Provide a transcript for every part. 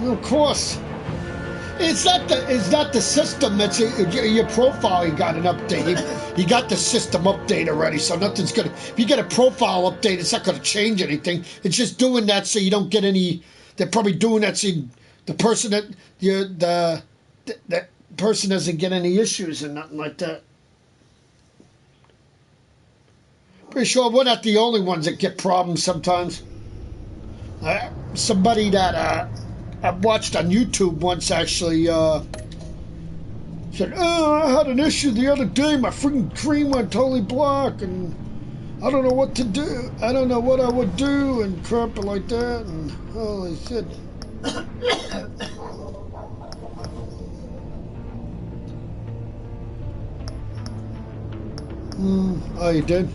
Of course. It's not the system. It's your profile. You got an update. You got the system update already, so nothing's gonna. If you get a profile update, it's not gonna change anything. It's just doing that so you don't get any. They're probably doing that so the person that that person doesn't get any issues and nothing like that. Pretty sure we're not the only ones that get problems sometimes. Somebody that I watched on YouTube once actually said, "Oh, I had an issue the other day. My freaking screen went totally black, and I don't know what to do. I don't know what I would do," and crap like that. And holy shit. Oh, you did?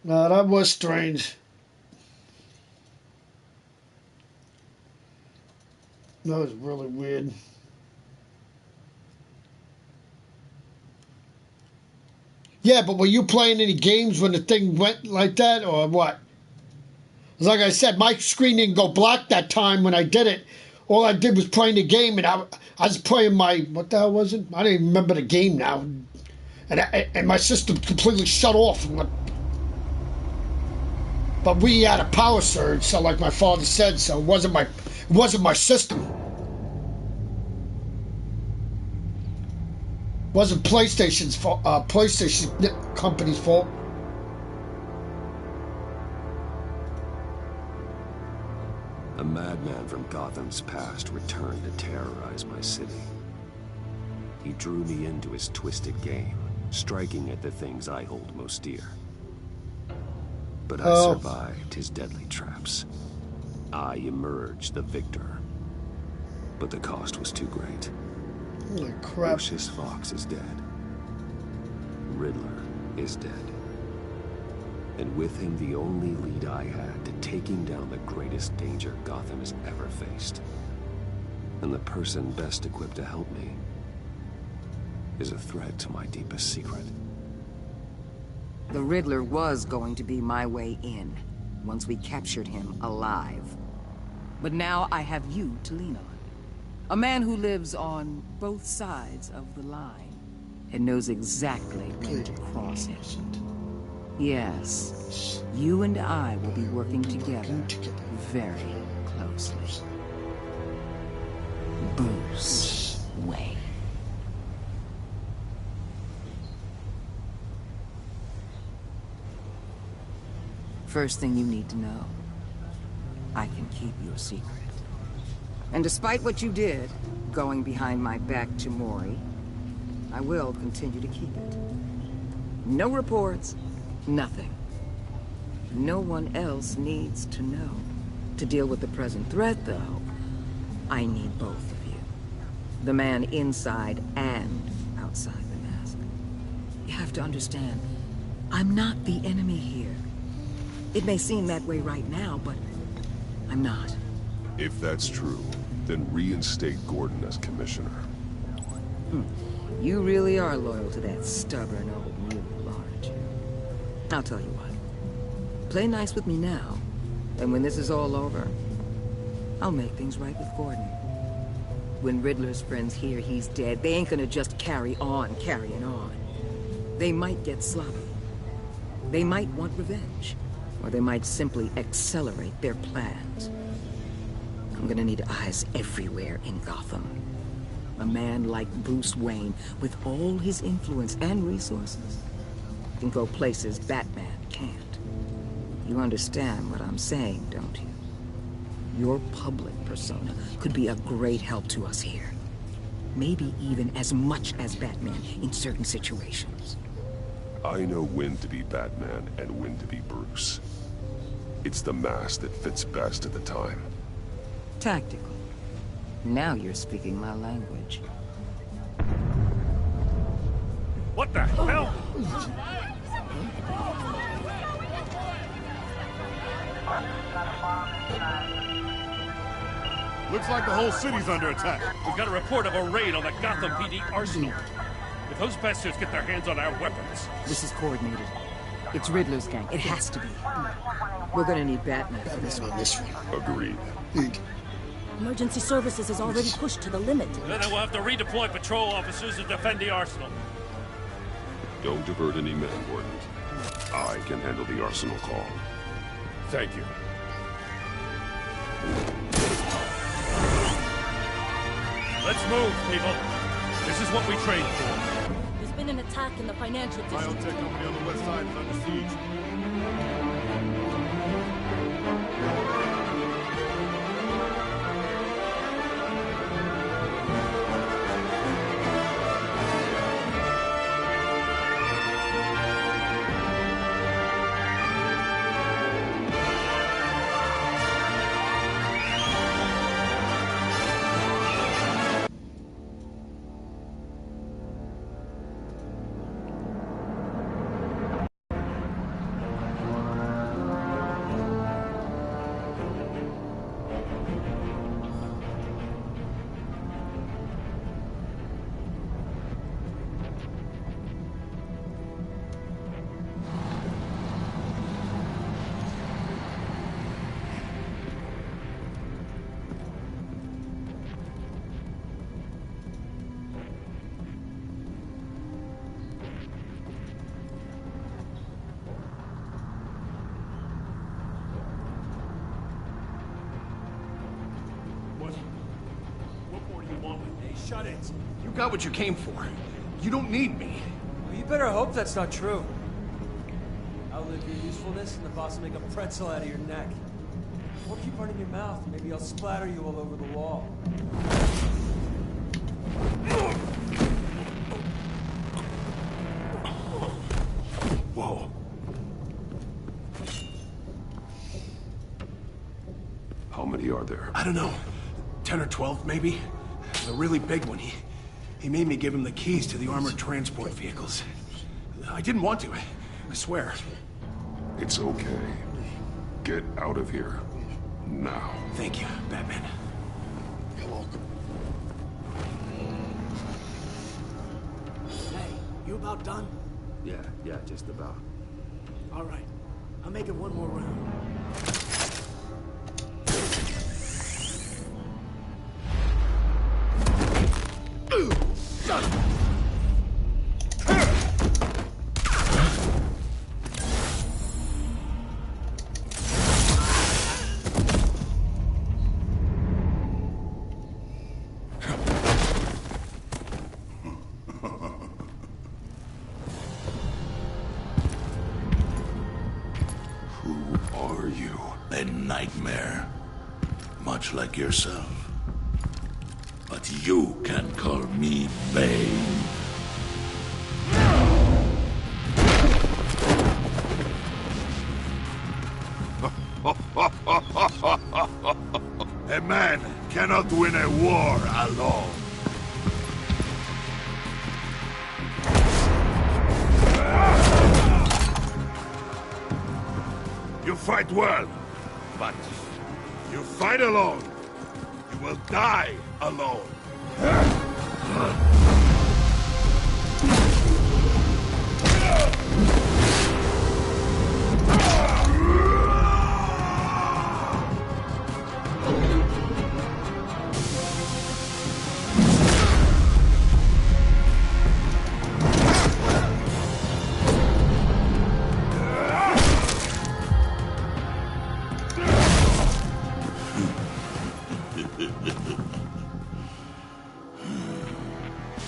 No, that was strange. That was really weird. Yeah, but were you playing any games when the thing went like that, or what? Like I said, my screen didn't go black that time when I did it. All I did was playing the game, and I was playing my... What the hell was it? I don't even remember the game now. And my system completely shut off. But we had a power surge, so like my father said, so it wasn't my system. It wasn't PlayStation's fault. PlayStation company's fault. A madman from Gotham's past returned to terrorize my city. He drew me into his twisted game, striking at the things I hold most dear. But I survived his deadly traps. I emerged the victor. But the cost was too great. Holy crap. Lucius Fox is dead. Riddler is dead. And with him the only lead I had to taking down the greatest danger Gotham has ever faced. And the person best equipped to help me is a threat to my deepest secret. The Riddler was going to be my way in, once we captured him alive. But now I have you to lean on. A man who lives on both sides of the line, and knows exactly when to cross it. Yes, you and I will be working together very closely. Bruce Wayne. First thing you need to know, I can keep your secret. And despite what you did, going behind my back to Mori, I will continue to keep it. No reports, nothing. No one else needs to know. To deal with the present threat, though, I need both of you. The man inside and outside the mask. You have to understand, I'm not the enemy here. It may seem that way right now, but I'm not. If that's true, then reinstate Gordon as commissioner. You really are loyal to that stubborn old mule, aren't you? I'll tell you what. Play nice with me now, and when this is all over, I'll make things right with Gordon. When Riddler's friends hear he's dead, they ain't gonna just carry on carrying on. They might get sloppy. They might want revenge. Or they might simply accelerate their plans. I'm gonna need eyes everywhere in Gotham. A man like Bruce Wayne, with all his influence and resources, can go places Batman can't. You understand what I'm saying, don't you? Your public persona could be a great help to us here. Maybe even as much as Batman in certain situations. I know when to be Batman and when to be Bruce. It's the mask that fits best at the time. Tactical. Now you're speaking my language. What the hell? Looks like the whole city's under attack. We've got a report of a raid on the Gotham PD arsenal. If those bastards get their hands on our weapons... This is coordinated. It's Riddler's gang. It has to be. We're gonna need Batman for this Batman one. on this one. Agreed. Emergency services is already pushed to the limit. Then we'll have to redeploy patrol officers to defend the arsenal. Don't divert any men, Gordon. I can handle the arsenal call. Thank you. Let's move, people. This is what we trained for. There's been an attack in the financial district. Biotech company on the west side is under siege. What more do you want with me? Shut it. You got what you came for. You don't need me. Well, you better hope that's not true. Outlive your usefulness and the boss will make a pretzel out of your neck. Or keep running your mouth, maybe I'll splatter you all over the wall. Whoa. How many are there? I don't know. 10 or 12, maybe? The really big one, he made me give him the keys to the armored transport vehicles. I didn't want to, I swear. It's okay. Get out of here. Now. Thank you, Batman. You're welcome. Hey, you about done? Yeah, just about. All right. I'll make it one more round. Who are you? A nightmare. Much like yourself. But you can call me Bane. A man cannot win a war alone. You fight well, but you fight alone. You will die alone.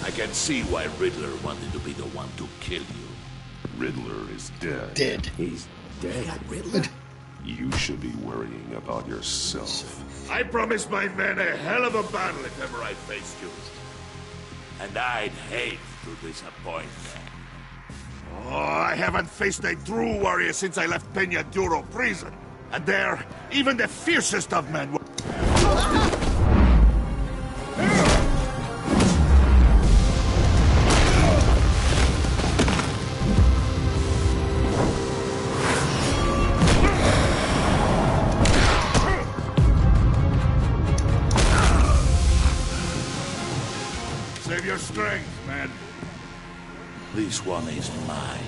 I can see why Riddler wanted to be the one to kill you. Riddler is dead. Dead. He's dead. Riddler? You should be worrying about yourself. I promised my men a hell of a battle if ever I faced you. And I'd hate to disappoint them. Oh, I haven't faced a true warrior since I left Peña Duro prison. And there, even the fiercest of men were... Save your strength, man. This one is mine.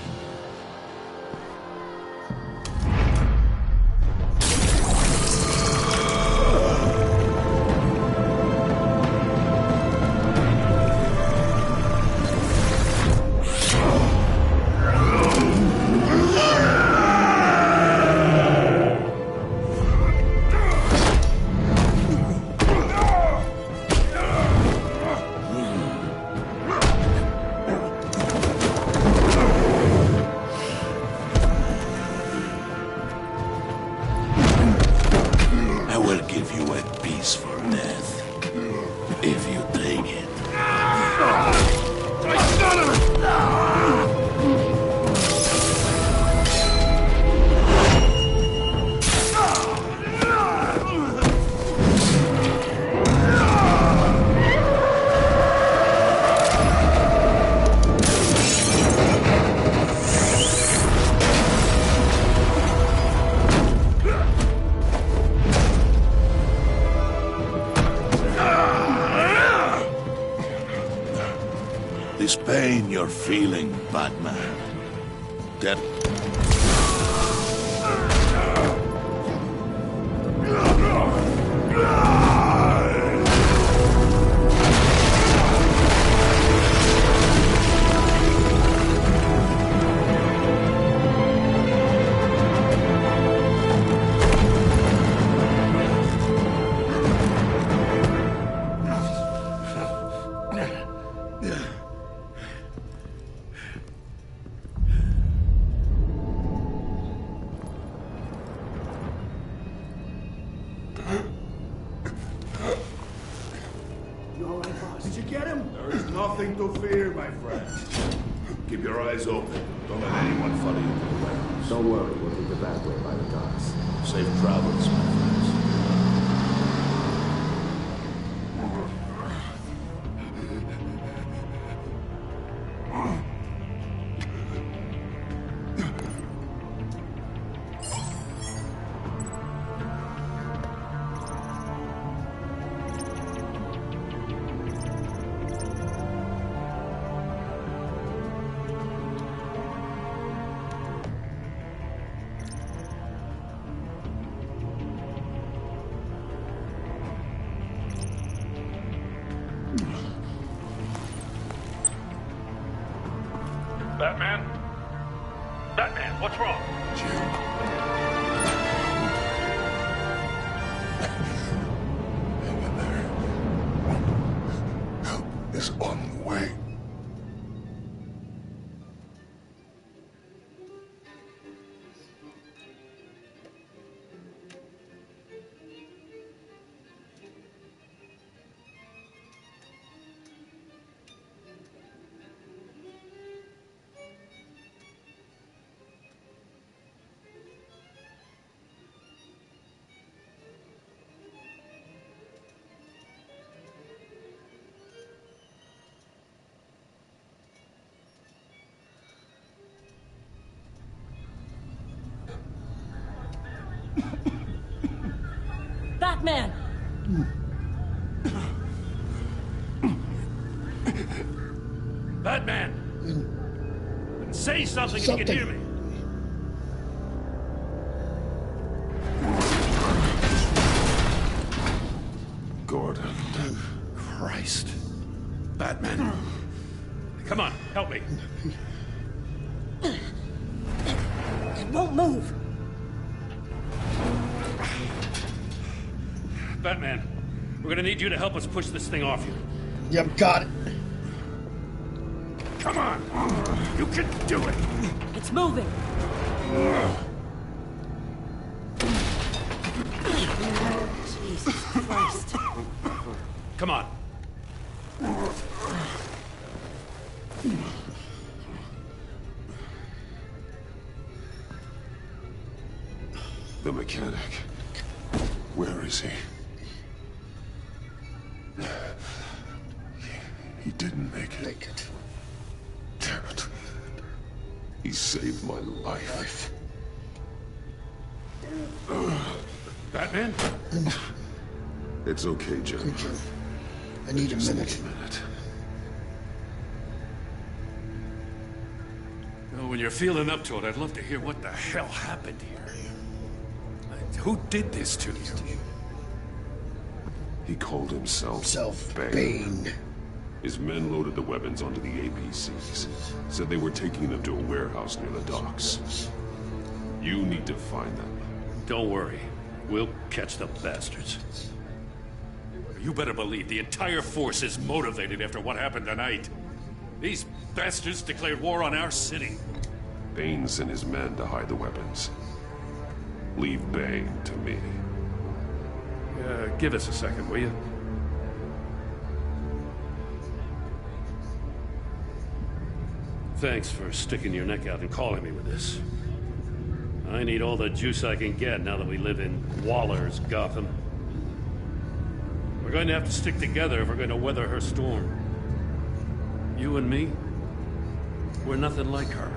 will give you a peaceful death. If you take it. This pain you're feeling, Batman. That... You all right, boss? Did you get him? There is nothing to fear, my friend. Keep your eyes open. Don't let anyone follow you to the warehouse. Don't worry, we'll take the back way by the docks. Safe travels, my friends. Batman? Batman, what's wrong? Hang in there. Help is on the way. Batman! Batman! Say something if you can hear me. Gordon. Christ. Batman. Come on, help me. It won't move. Batman, we're gonna need you to help us push this thing off you. Yep, got it. Come on! You can do it! It's moving. Jesus Christ. Come on. The mechanic. Where is he? He didn't make it. Damn it. He saved my life. Batman? It's okay, Jim. I need a Just minute. Well, when you're feeling up to it, I'd love to hear what the hell happened here. Who did this to you? He called himself Bane. His men loaded the weapons onto the APCs. Said they were taking them to a warehouse near the docks. You need to find them. Don't worry. We'll catch the bastards. You better believe the entire force is motivated after what happened tonight. These bastards declared war on our city. Bane sent his men to hide the weapons. Leave Bane to me. Give us a second, will you? Thanks for sticking your neck out and calling me with this. I need all the juice I can get now that we live in Waller's Gotham. We're going to have to stick together if we're going to weather her storm. You and me, we're nothing like her.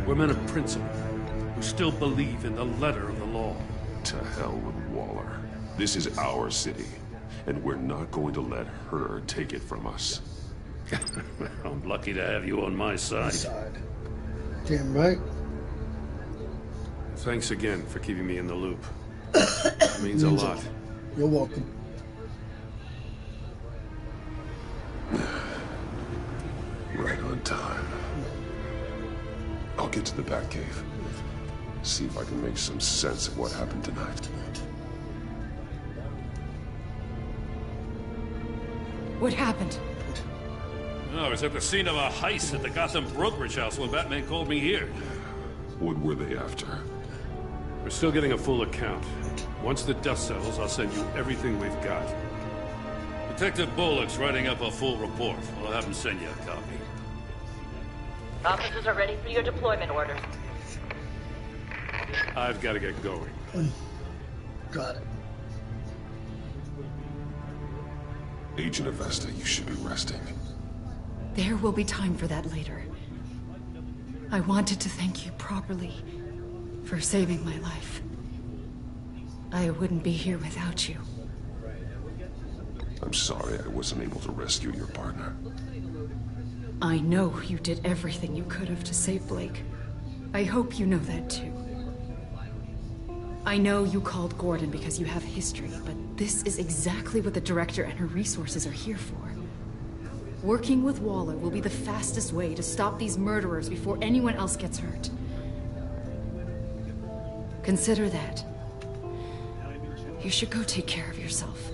We're men of principle, who still believe in the letter of the law. To hell with Waller. This is our city, and we're not going to let her take it from us. I'm lucky to have you on my side. Damn right. Thanks again for keeping me in the loop. It means a lot. You're welcome. Right on time. I'll get to the Batcave. See if I can make some sense of what happened tonight. What happened? I was at the scene of a heist at the Gotham brokerage house when Batman called me here. What were they after? We're still getting a full account. Once the dust settles, I'll send you everything we've got. Detective Bullock's writing up a full report. I'll have him send you a copy. Officers are ready for your deployment orders. I've got to get going. Got it. Agent Avesta, you should be resting. There will be time for that later. I wanted to thank you properly for saving my life. I wouldn't be here without you. I'm sorry I wasn't able to rescue your partner. I know you did everything you could have to save Blake. I hope you know that too. I know you called Gordon because you have history, but this is exactly what the director and her resources are here for. Working with Waller will be the fastest way to stop these murderers before anyone else gets hurt. Consider that. You should go take care of yourself.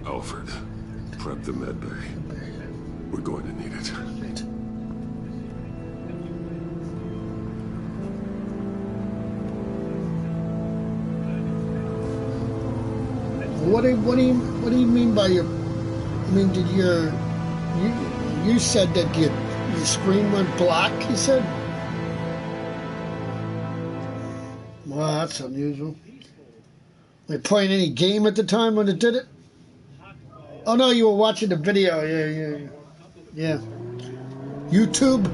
Alfred, prep the med bay. We're going to need it. What do you mean by your? I mean, did you said that your screen went black? You said. Wow, that's unusual. Were you playing any game at the time when it did it? Oh no, you were watching the video. Yeah. YouTube.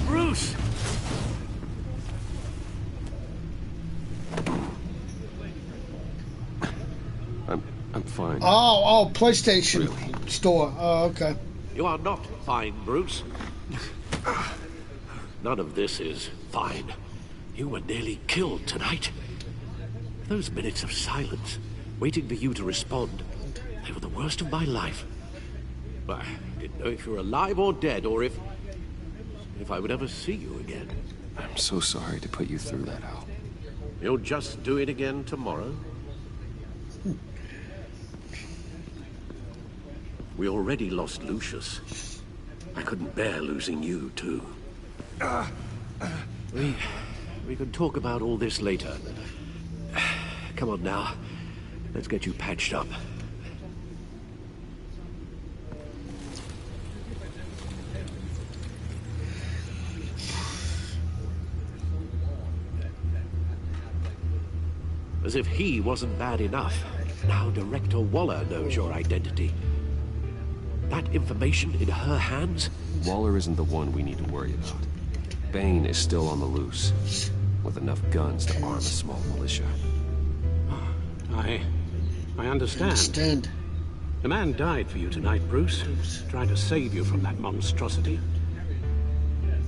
Bruce. I'm fine. Oh, PlayStation store. Oh, okay. You are not fine, Bruce. None of this is fine. You were nearly killed tonight. Those minutes of silence, waiting for you to respond, they were the worst of my life. I didn't know if you were alive or dead, or if I would ever see you again. I'm so sorry to put you through that, Al. You'll just do it again tomorrow? We already lost Lucius. I couldn't bear losing you, too. We can talk about all this later. Come on now. Let's get you patched up. As if he wasn't bad enough, now Director Waller knows your identity. That information in her hands? Waller isn't the one we need to worry about. Bane is still on the loose, with enough guns to arm a small militia. I understand. The man died for you tonight, Bruce. Trying to save you from that monstrosity.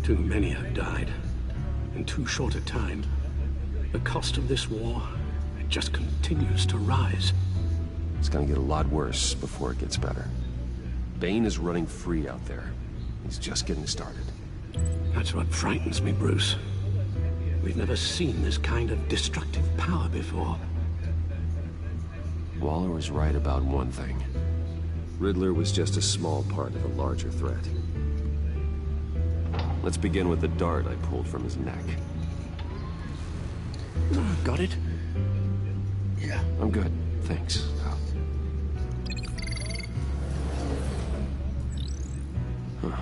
Too many have died. In too short a time. The cost of this war, it just continues to rise. It's gonna get a lot worse before it gets better. Bane is running free out there. He's just getting started. That's what frightens me, Bruce. We've never seen this kind of destructive power before. Waller was right about one thing. Riddler was just a small part of a larger threat. Let's begin with the dart I pulled from his neck. Got it? Yeah. I'm good, thanks, pal. Huh.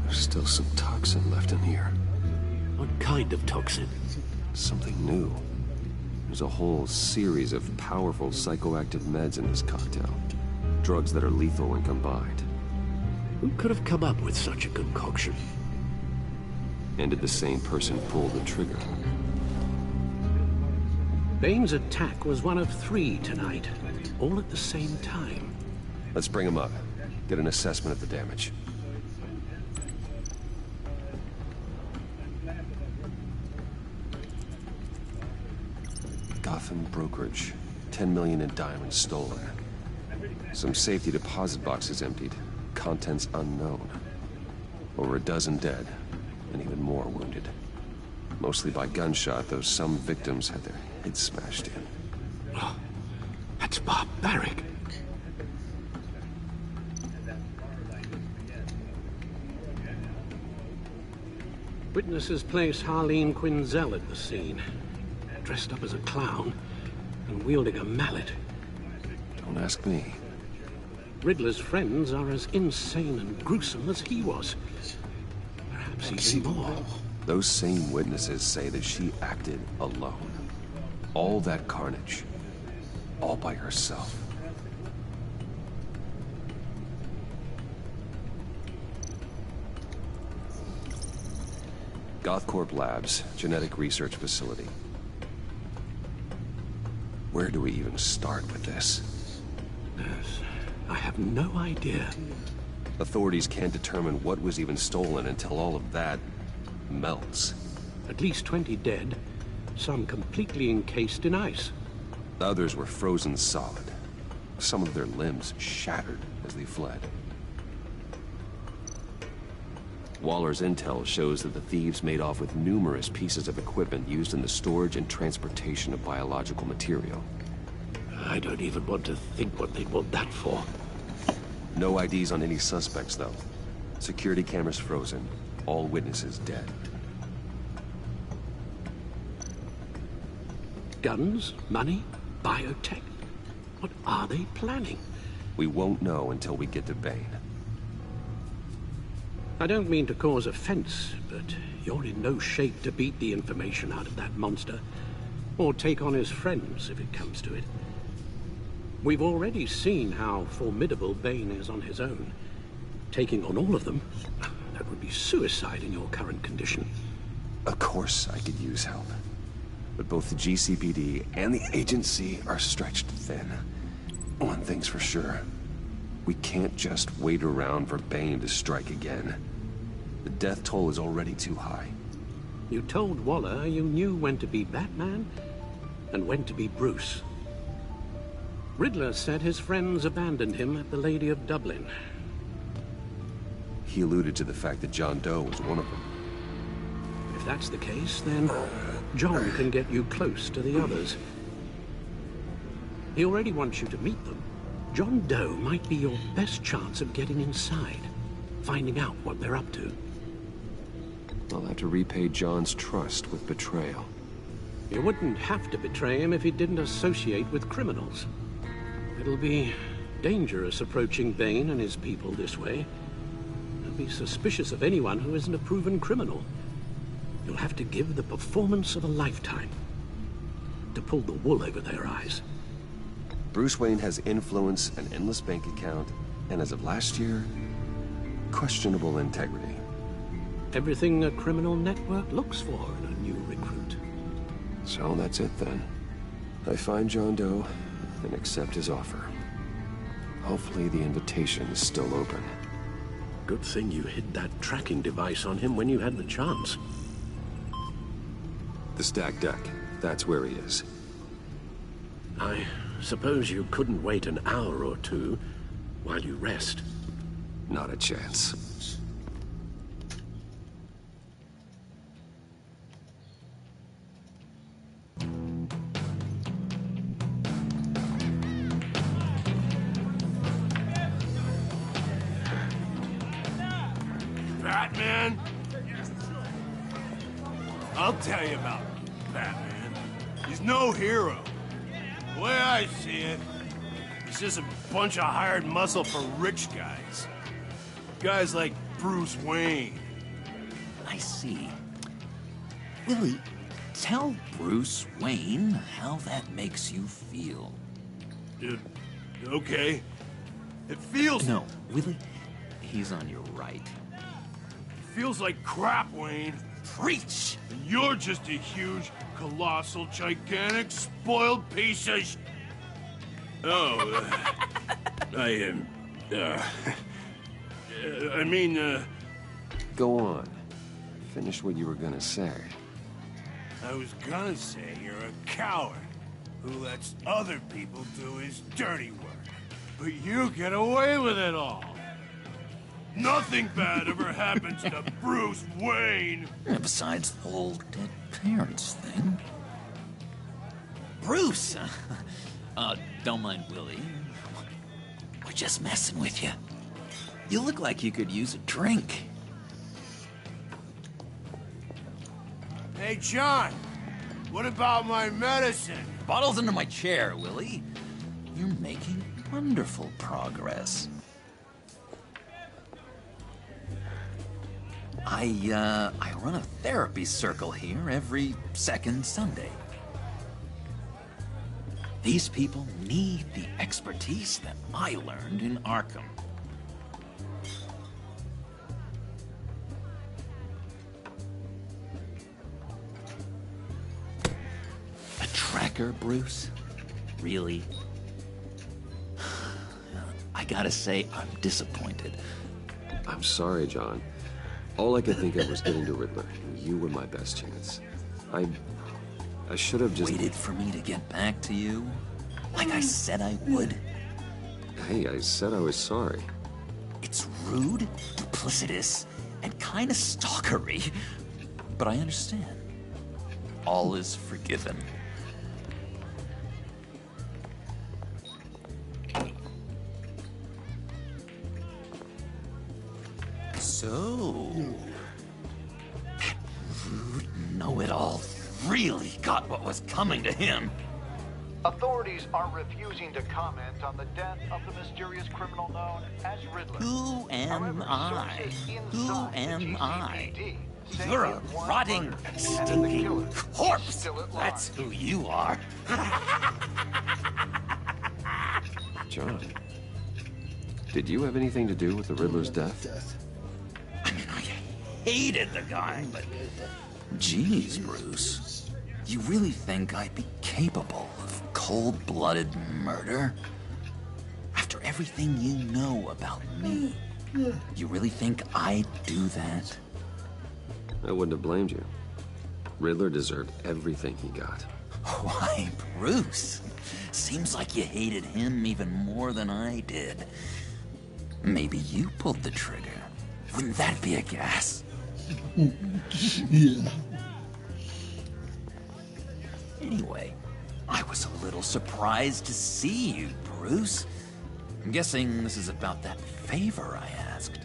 There's still some toxin left in here. What kind of toxin? Something new. There's a whole series of powerful psychoactive meds in this cocktail. Drugs that are lethal when combined. Who could have come up with such a concoction? And did the same person pull the trigger? Bane's attack was one of 3 tonight, all at the same time. Let's bring him up. Get an assessment of the damage. Gotham brokerage. 10 million in diamonds stolen. Some safety deposit boxes emptied. Contents unknown. Over a dozen dead, and even more wounded. Mostly by gunshot, though some victims had their heads smashed in. Oh, that's barbaric. Witnesses place Harleen Quinzel at the scene, dressed up as a clown and wielding a mallet. Don't ask me. Riddler's friends are as insane and gruesome as he was. Perhaps even more. Those same witnesses say that she acted alone. All that carnage. All by herself. Gothcorp Labs, genetic research facility. Where do we even start with this? Yes, I have no idea. Authorities can't determine what was even stolen until all of that melts. At least 20 dead, some completely encased in ice. Others were frozen solid. Some of their limbs shattered as they fled. Waller's intel shows that the thieves made off with numerous pieces of equipment used in the storage and transportation of biological material. I don't even want to think what they'd want that for. No IDs on any suspects, though. Security cameras frozen. All witnesses dead. Guns? Money? Biotech? What are they planning? We won't know until we get to Bane. I don't mean to cause offense, but you're in no shape to beat the information out of that monster, or take on his friends if it comes to it. We've already seen how formidable Bane is on his own. Taking on all of them, that would be suicide in your current condition. Of course I could use help. But both the GCPD and the agency are stretched thin. One thing's for sure. We can't just wait around for Bane to strike again. The death toll is already too high. You told Waller you knew when to be Batman and when to be Bruce. Riddler said his friends abandoned him at the Lady of Dublin. He alluded to the fact that John Doe was one of them. If that's the case, then John can get you close to the others. He already wants you to meet them. John Doe might be your best chance of getting inside, finding out what they're up to. I'll have to repay John's trust with betrayal. You wouldn't have to betray him if he didn't associate with criminals. It'll be dangerous approaching Bane and his people this way. They'll be suspicious of anyone who isn't a proven criminal. You'll have to give the performance of a lifetime to pull the wool over their eyes. Bruce Wayne has influence, an endless bank account, and as of last year, questionable integrity. Everything a criminal network looks for in a new recruit. So that's it then. I find John Doe and accept his offer. Hopefully the invitation is still open. Good thing you hid that tracking device on him when you had the chance. The stacked deck, that's where he is. I suppose you couldn't wait an hour or two while you rest? Not a chance. Batman? I'll tell you about Batman. He's no hero. The way I see it, he's just a bunch of hired muscle for rich guys. Guys like Bruce Wayne. I see. Willie, tell Bruce Wayne how that makes you feel. Okay. It feels... No, Willie, he's on your right. It feels like crap, Wayne. Preach! And you're just a huge, colossal, gigantic, spoiled piece of Oh, I am... I mean, Go on. Finish what you were gonna say. I was gonna say you're a coward who lets other people do his dirty work. But you get away with it all. Nothing bad ever happens to Bruce Wayne. And besides the whole dead parents thing. Bruce! Don't mind Willie. We're just messing with you. You look like you could use a drink. Hey, John. What about my medicine? Bottle's under my chair, Willie. You're making wonderful progress. I run a therapy circle here every second Sunday. These people need the expertise that I learned in Arkham. A tracker, Bruce? Really? I gotta say, I'm disappointed. I'm sorry, John. All I could think of was getting to Riddler. You were my best chance. I should have just... Waited for me to get back to you? Like I said I would? Hey, I said I was sorry. It's rude, duplicitous, and kinda stalkery. But I understand. All is forgiven. So... that rude know-it-all really got what was coming to him. Authorities are refusing to comment on the death of the mysterious criminal known as Riddler. Who am I? Who am I? You're a rotting, stinking corpse! That's who you are. John, did you have anything to do with the Riddler's death? I mean, I hated the guy, but... Jeez, Bruce. You really think I'd be capable of cold-blooded murder? After everything you know about me, you really think I'd do that? I wouldn't have blamed you. Riddler deserved everything he got. Why, Bruce? Seems like you hated him even more than I did. Maybe you pulled the trigger. Wouldn't that be a gas? Yeah. Anyway, I was a little surprised to see you, Bruce. I'm guessing this is about that favor I asked.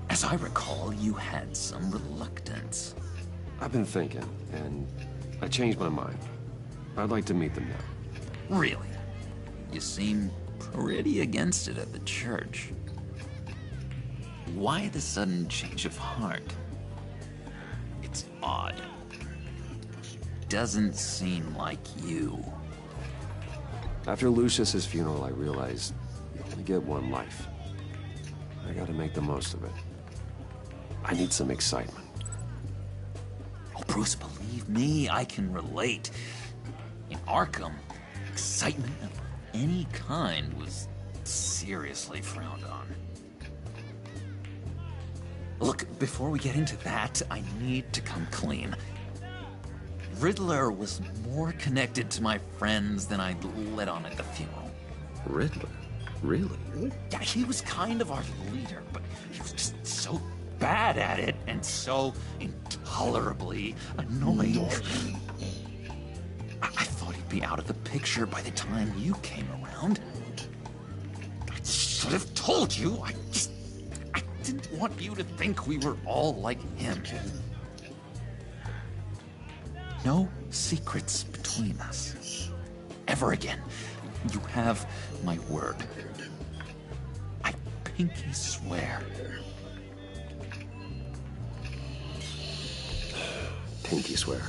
As I recall, you had some reluctance. I've been thinking, and I changed my mind. I'd like to meet them now. Really? You seem pretty against it at the church. Why the sudden change of heart? It's odd. Doesn't seem like you. After Lucius's funeral, I realized you only get one life. I gotta make the most of it. I need some excitement. Oh, Bruce, believe me, I can relate. In Arkham, excitement of any kind was seriously frowned on. Look, before we get into that, I need to come clean. Riddler was more connected to my friends than I'd let on at the funeral. Riddler? Really? Yeah, he was kind of our leader, but he was just so bad at it and so intolerably annoying. I thought he'd be out of the picture by the time you came around. I should have told you. I didn't want you to think we were all like him. No secrets between us. Ever again. You have my word. I pinky swear. Pinky swear.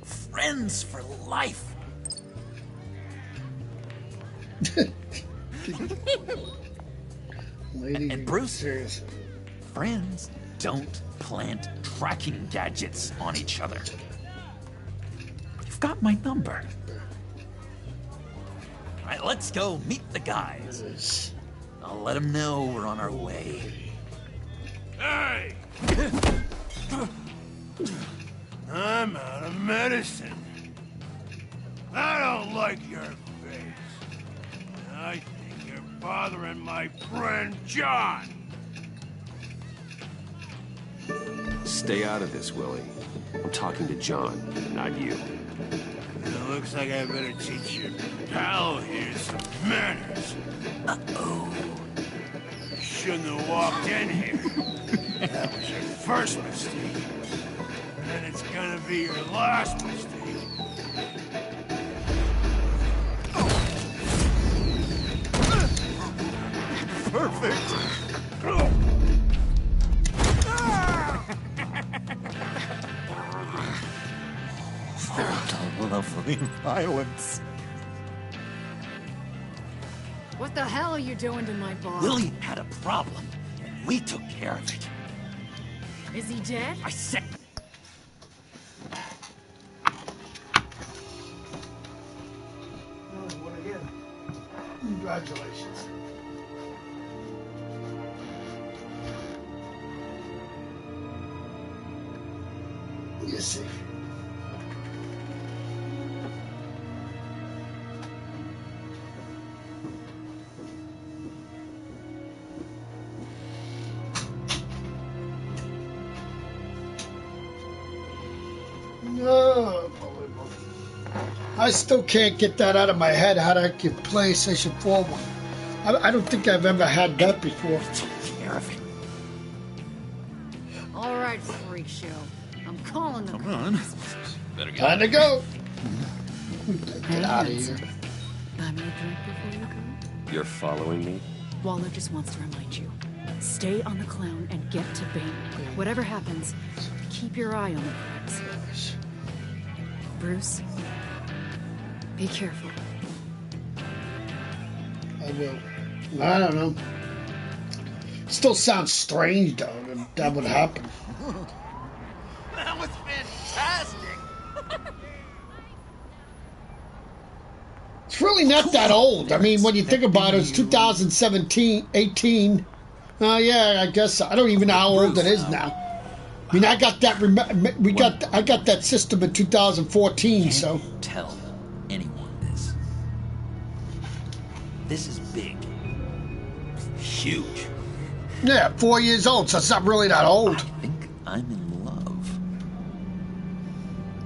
Friends for life. And Bruce, friends don't plant tracking gadgets on each other. You've got my number. All right, let's go meet the guys. I'll let them know we're on our way. Hey! I'm out of medicine. I don't like your face. I think you're bothering my friend John. Stay out of this, Willie. I'm talking to John, not you. It looks like I better teach your pal here some manners. Uh-oh. You shouldn't have walked in here. That was your first mistake. And it's gonna be your last mistake. Perfect. Lovely violence. What the hell are you doing to my bar? Willie had a problem, and we took care of it. Is he dead? I said... Congratulations. You see. No, I still can't get that out of my head how to get PlayStation 4 one. I don't think I've ever had that before. All right, freak show. I'm calling them. Come on. Better get Time to go. Hey, Get out of here. Buy me a drink before you go. You're following me? Waller just wants to remind you. Stay on the clown and get to Bane. Whatever happens, keep your eye on the prize. Bruce, be careful. I will. I don't know. Still sounds strange, though, that would happen. That was fantastic. It's really not that old. I mean, when you think about it, it's 2017, 18. Yeah, I guess I don't even know how old it is now. I mean, I got that. I got that system in 2014. So tell anyone this. This is big, huge. Yeah, 4 years old. So it's not really that old. I think I'm in love.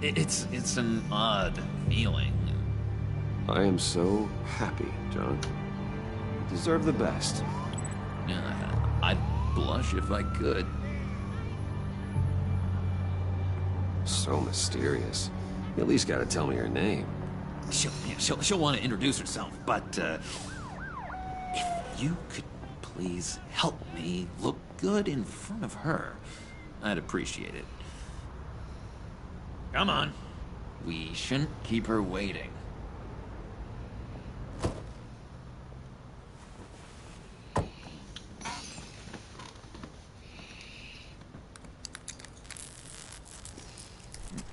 It's an odd feeling. I am so happy, John. You deserve the best. I'd blush if I could. So mysterious. You at least gotta tell me her name. She'll want to introduce herself, but if you could please help me look good in front of her, I'd appreciate it. Come on. We shouldn't keep her waiting.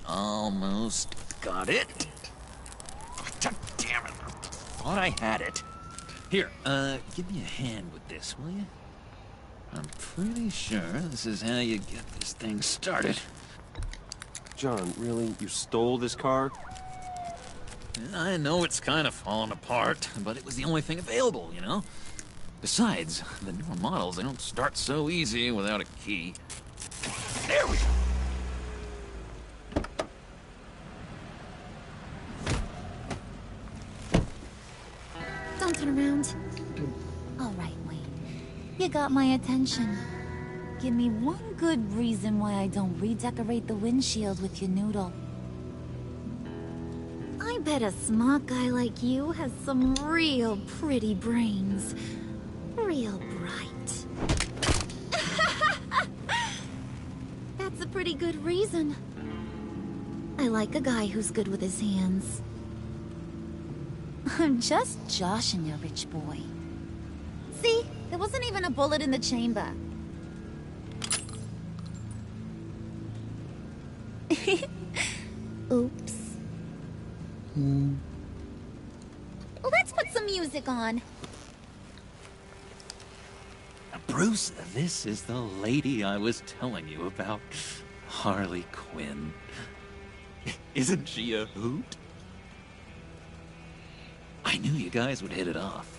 Almost got it. God damn it. Thought I had it. Here, give me a hand with this, will you? I'm pretty sure this is how you get this thing started. John, really? You stole this car? I know it's kind of falling apart, but it was the only thing available, you know? Besides, the newer models, they don't start so easy without a key. There we go. Don't turn around. All right, Wayne. You got my attention. Give me one good reason why I don't redecorate the windshield with your noodle. I bet a smart guy like you has some real pretty brains. Real bright. That's a pretty good reason. I like a guy who's good with his hands. I'm just joshing you, rich boy. See? There wasn't even a bullet in the chamber. Oops. Let's put some music on. Bruce, this is the lady I was telling you about. Harley Quinn. Isn't she a hoot? I knew you guys would hit it off.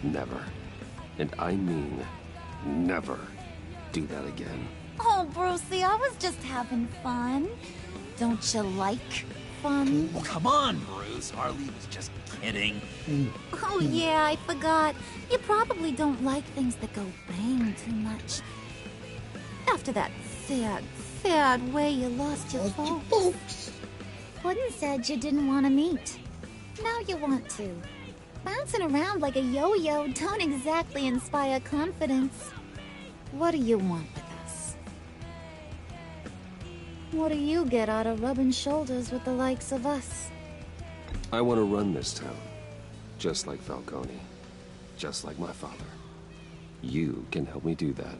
Never, and I mean never, do that again. Oh, Brucey, I was just having fun. Don't you like fun? Well, come on, Bruce. Harley was just kidding. Oh, yeah, I forgot. You probably don't like things that go bang too much. After that sad way you lost your folks. Puddin' said you didn't want to meet. Now you want to. Bouncing around like a yo-yo don't exactly inspire confidence. What do you want with us? What do you get out of rubbing shoulders with the likes of us? I want to run this town, just like Falcone, just like my father. You can help me do that.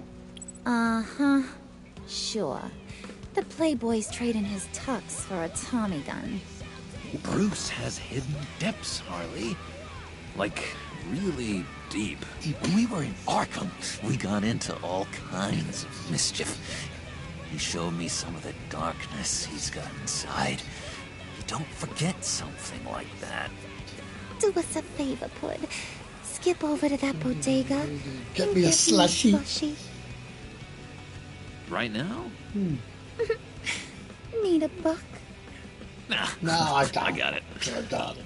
Uh-huh. Sure. The Playboy's trading his tux for a Tommy gun. Bruce has hidden depths, Harley. Like, really deep. When we were in Arkham, we got into all kinds of mischief. He showed me some of the darkness he's got inside. You don't forget something like that. Do us a favor, Pud. Skip over to that bodega. Get me a slushie. Right now? Need a buck? Nah. No, I got I got it. I got it.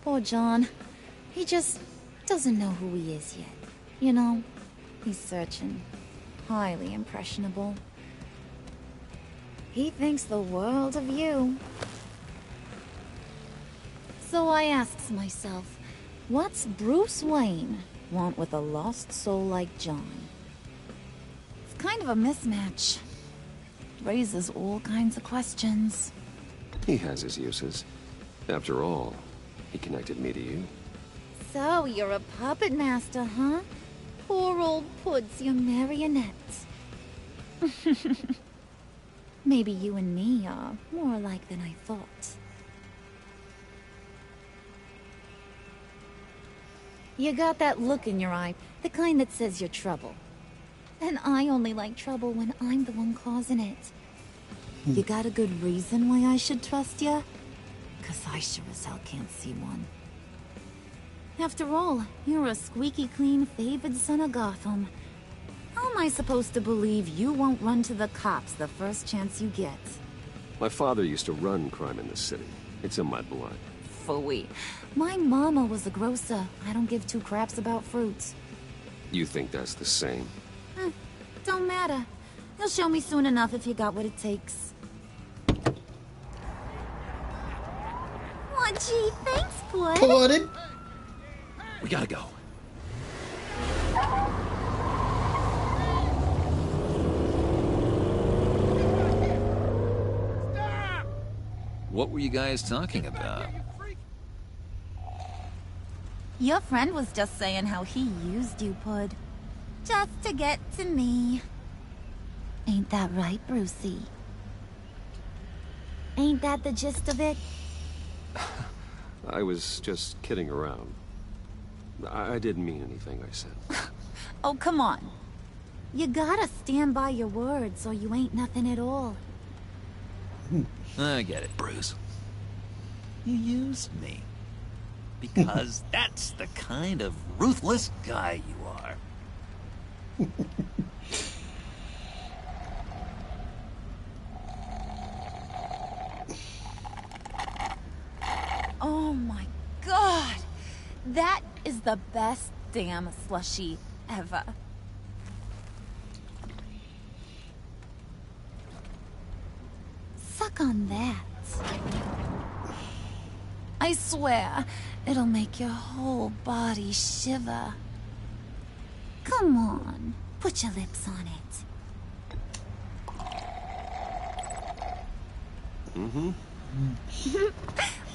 Poor John. He just doesn't know who he is yet. You know, he's searching. Highly impressionable. He thinks the world of you. So I asks myself, what's Bruce Wayne want with a lost soul like John? It's kind of a mismatch. Raises all kinds of questions. He has his uses. After all, he connected me to you. So, you're a puppet master, huh? Poor old Pud's your marionette. Maybe you and me are more alike than I thought. You got that look in your eye, the kind that says you're trouble. And I only like trouble when I'm the one causing it. You got a good reason why I should trust you? 'Cause I sure as hell can't see one. After all, you're a squeaky clean favored son of Gotham. How am I supposed to believe you won't run to the cops the first chance you get? My father used to run crime in this city. It's in my blood. Phooey. My mama was a grocer. I don't give two craps about fruits. You think that's the same? Don't matter. You'll show me soon enough if you got what it takes. Aw, gee, thanks, Pud. Pardon? We gotta go. What were you guys talking about? Your friend was just saying how he used you, Pud. Just to get to me. Ain't that right, Brucey? Ain't that the gist of it? I was just kidding around. I didn't mean anything I said. Oh, come on. You gotta stand by your words or you ain't nothing at all. I get it, Bruce. You used me. Because that's the kind of ruthless guy you are. the best damn slushie ever. Suck on that. I swear, it'll make your whole body shiver. Come on, put your lips on it. Mm-hmm.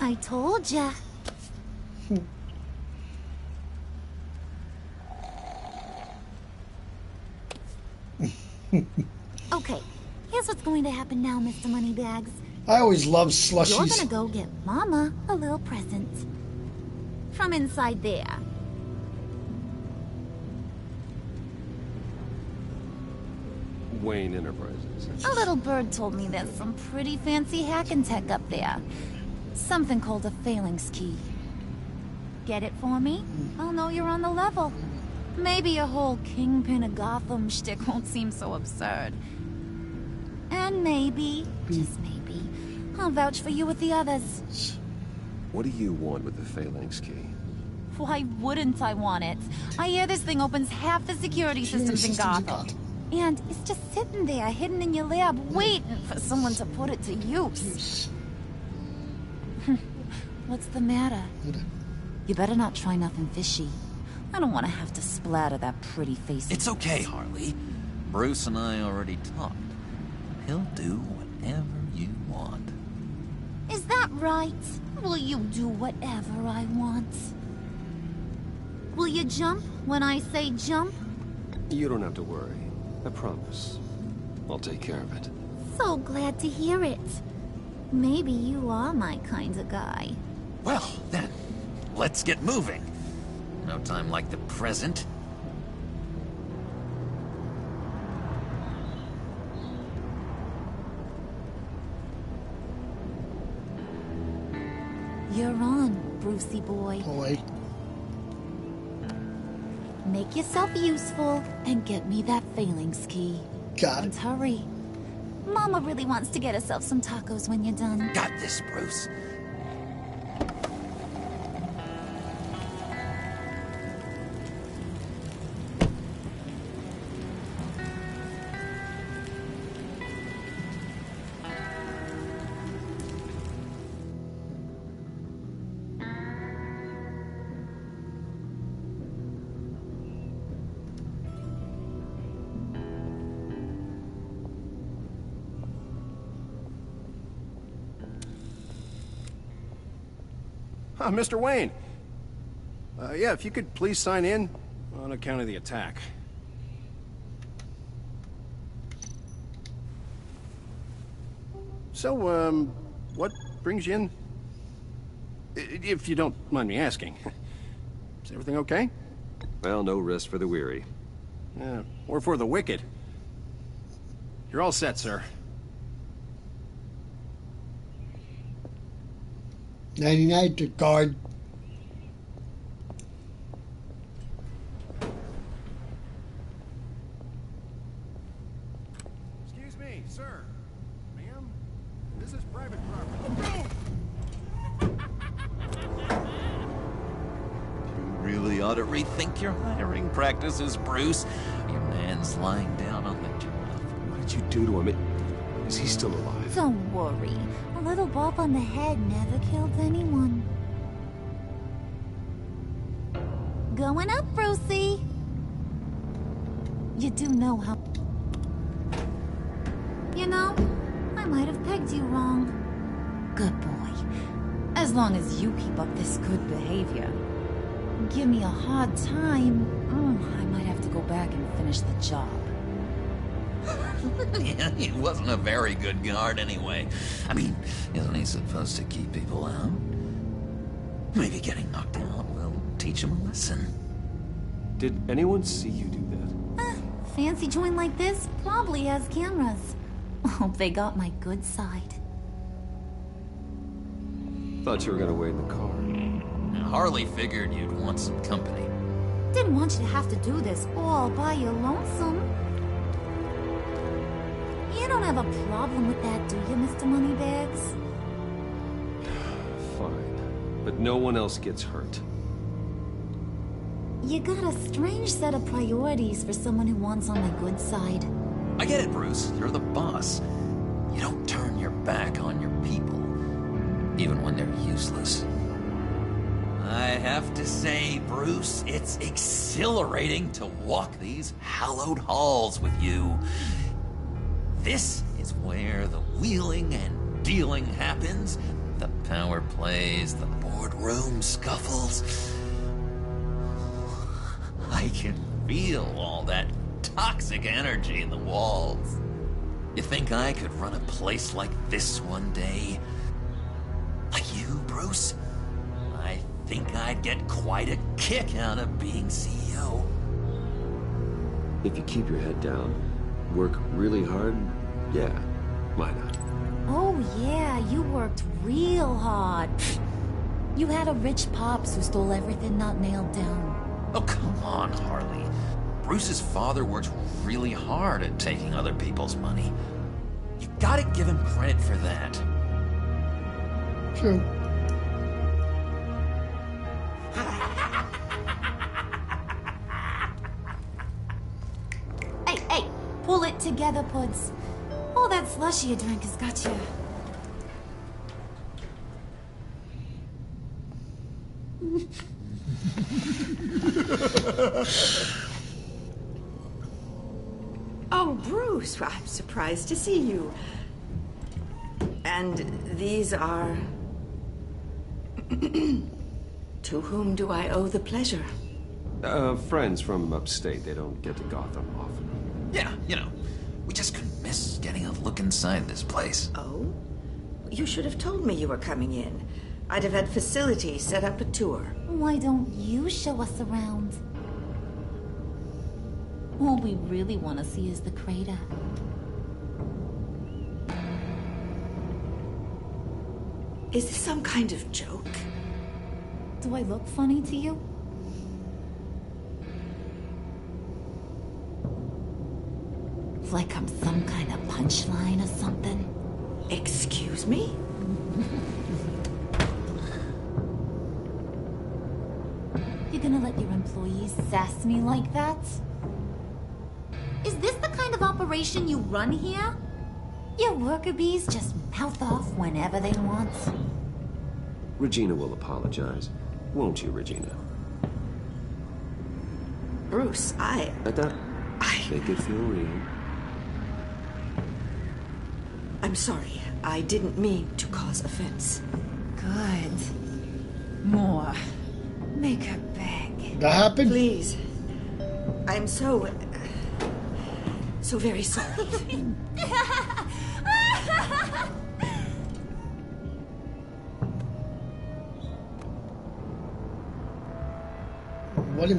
I told ya. Okay, here's what's going to happen now, Mr. Moneybags. I always love slushies. You're gonna go get Mama a little present. From inside there. Wayne Enterprises. A little bird told me there's some pretty fancy hacking tech up there. Something called a phalanx key. Get it for me? I'll know you're on the level. Maybe your whole Kingpin of Gotham shtick won't seem so absurd. And maybe, just maybe, I'll vouch for you with the others. What do you want with the phalanx key? Why wouldn't I want it? I hear this thing opens half the security systems in Gotham. And it's just sitting there, hidden in your lab, waiting for someone to put it to use. What's the matter? You better not try nothing fishy. I don't want to have to splatter that pretty face. It's okay, Harley. Bruce and I already talked. He'll do whatever you want. Is that right? Will you do whatever I want? Will you jump when I say jump? You don't have to worry. I promise. I'll take care of it. So glad to hear it. Maybe you are my kind of guy. Well, then, let's get moving. No time like the present. You're on, Brucey boy. Make yourself useful and get me that phalanx key. Got it. And hurry. Mama really wants to get herself some tacos when you're done. Got this, Bruce. Mr. Wayne. Yeah, if you could please sign in on account of the attack. So, what brings you in? If you don't mind me asking. Is everything okay? Well, no rest for the weary. Yeah, or for the wicked. You're all set, sir. 99 to guard. Excuse me, sir. Ma'am, this is private property. You really ought to rethink your hiring practices, Bruce. Your man's lying down on the job. What did you do to him? Is he still alive? Don't worry. A little bump on the head never killed anyone. Going up, Brucey. You do know how... You know, I might have pegged you wrong. Good boy. As long as you keep up this good behavior. Give me a hard time, I might have to go back and finish the job. Yeah, he wasn't a very good guard anyway. I mean, isn't he supposed to keep people out? Maybe getting knocked out will teach him a lesson. Did anyone see you do that? Fancy joint like this probably has cameras. Hope they got my good side. Thought you were gonna wait in the car. Harley figured you'd want some company. Didn't want you to have to do this all by your lonesome. You don't have a problem with that, do you, Mr. Moneybags? Fine. But no one else gets hurt. You got a strange set of priorities for someone who wants on the good side. I get it, Bruce. You're the boss. You don't turn your back on your people, even when they're useless. I have to say, Bruce, it's exhilarating to walk these hallowed halls with you. This is where the wheeling and dealing happens, the power plays, the boardroom scuffles. I can feel all that toxic energy in the walls. You think I could run a place like this one day? Like you, Bruce? I think I'd get quite a kick out of being CEO. If you keep your head down, work really hard, yeah, why not? Oh yeah, you worked real hard. You had a rich pops who stole everything not nailed down. Oh, come on, Harley. Bruce's father worked really hard at taking other people's money. You gotta give him credit for that. True. Hey, pull it together, Puds. All that slushy you drank has got you. Oh, Bruce, I'm surprised to see you. And these are... To whom do I owe the pleasure? Friends from upstate. They don't get to Gotham often. Yeah, you know, we just couldn't miss getting a look inside this place. Oh? You should have told me you were coming in. I'd have had facilities set up a tour. Why don't you show us around? All we really want to see is the crater. Is this some kind of joke? Do I look funny to you? Like I'm some kind of punchline or something? Excuse me? You gonna let your employees sass me like that? Is this the kind of operation you run here? Your worker bees just mouth off whenever they want. Regina will apologize. Won't you, Regina? Bruce, I Make it feel real. I'm sorry. I didn't mean to cause offense. Good. More. Make her beg. That happened? Please. I'm so very sorry.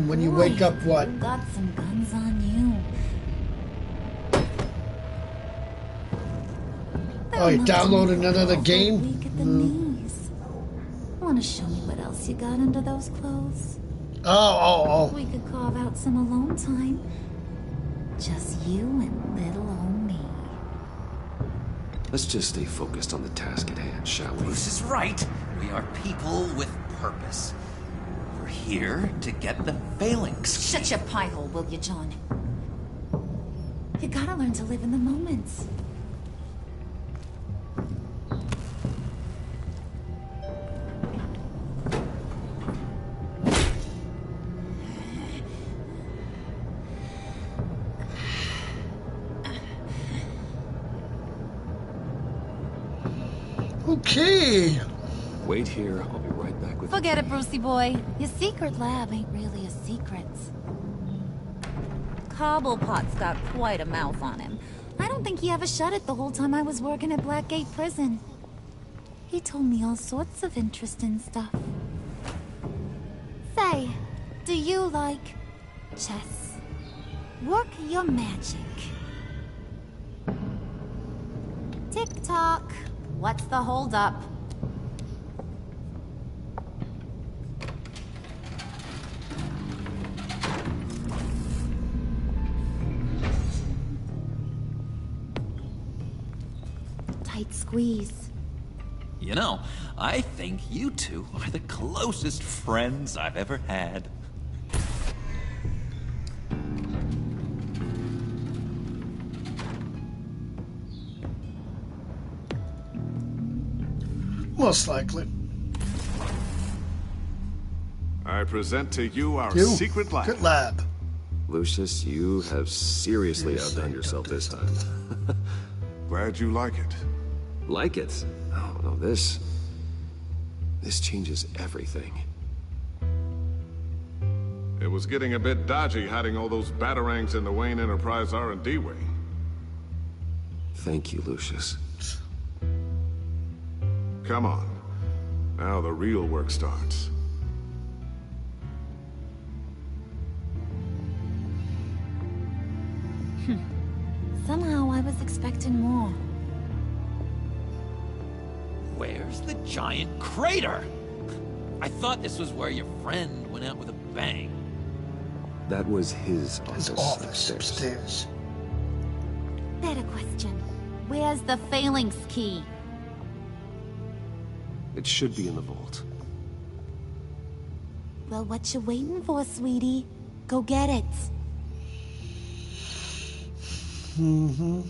When you wake up, what? You got some guns on you. Oh, you downloaded another game? Weak at the knees. Want to show me what else you got under those clothes? Oh. We could carve out some alone time. Just you and little old me. Let's just stay focused on the task at hand, shall we? Bruce is right. We are people with purpose. We're here to get the phalanx. Shut your pie hole, will you, John? You gotta learn to live in the moment. Okay. Wait here. I'll be right back with Forget it, Brucey boy. Your secret lab ain't really a secret. Cobblepot's got quite a mouth on him. I don't think he ever shut it the whole time I was working at Blackgate Prison. He told me all sorts of interesting stuff. Say, do you like chess? Work your magic. Tick-tock. What's the holdup? Tight squeeze. You know, I think you two are the closest friends I've ever had. Most likely. I present to you our You? secret lab. Good lab. Lucius, you have seriously outdone yourself this time. Glad you like it. Like it? Oh, no, this changes everything. It was getting a bit dodgy hiding all those batarangs in the Wayne Enterprise R&D wing. Thank you, Lucius. Come on. Now the real work starts. Somehow I was expecting more. Where's the giant crater? I thought this was where your friend went out with a bang. That was his office upstairs. Better question. Where's the phalanx key? It should be in the vault. Well, what you waiting for, sweetie? Go get it. Mm-hmm.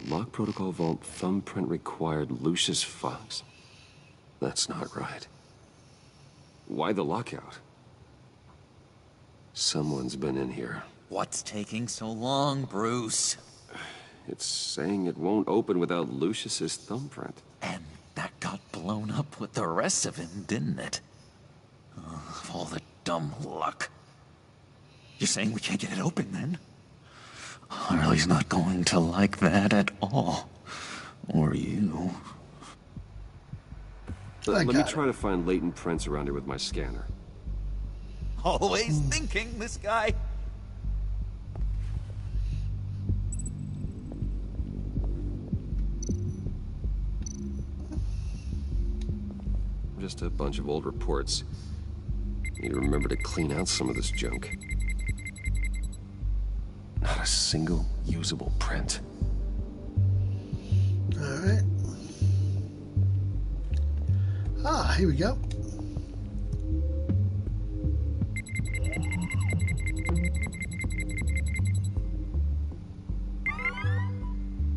Lock protocol vault thumbprint required Lucius Fox. That's not right. Why the lockout? Someone's been in here. What's taking so long, Bruce? It's saying it won't open without Lucius's thumbprint. And that got blown up with the rest of him, didn't it? Oh, all the dumb luck. You're saying we can't get it open, then? Harley's not going to like that at all. Or you. Let me try to find latent prints around here with my scanner. Always thinking, this guy. Just a bunch of old reports. Need to remember to clean out some of this junk. Not a single usable print. Alright. Ah, here we go.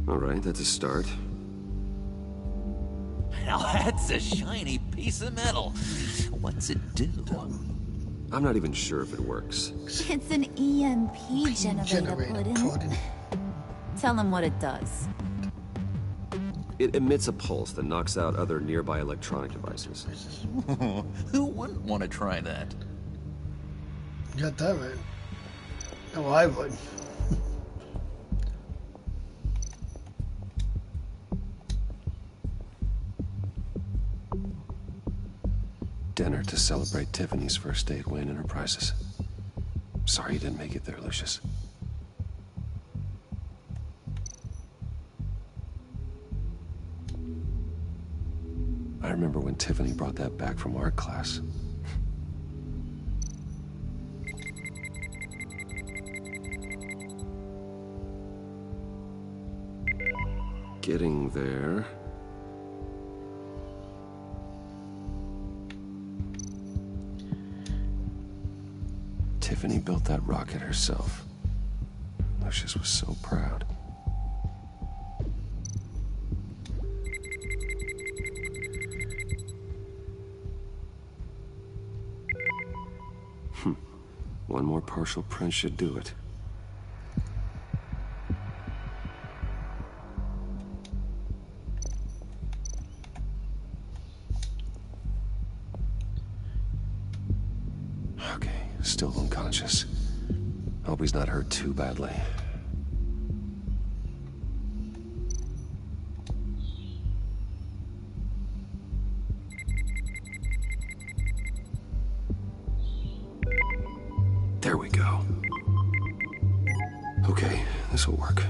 Alright, that's a start. Now that's a shiny piece of metal. What's it do? I'm not even sure if it works. It's an EMP generator, Puddin'. Tell him what it does. It emits a pulse that knocks out other nearby electronic devices. Who wouldn't want to try that? You got that right. Oh, I would. Dinner to celebrate Tiffany's first day at Wayne Enterprises. Sorry you didn't make it there, Lucius. I remember when Tiffany brought that back from art class. Getting there. Tiffany built that rocket herself. Lucius was so proud. One more partial print should do it. Okay, still unconscious. Hope he's not hurt too badly. There we go. Okay, this will work.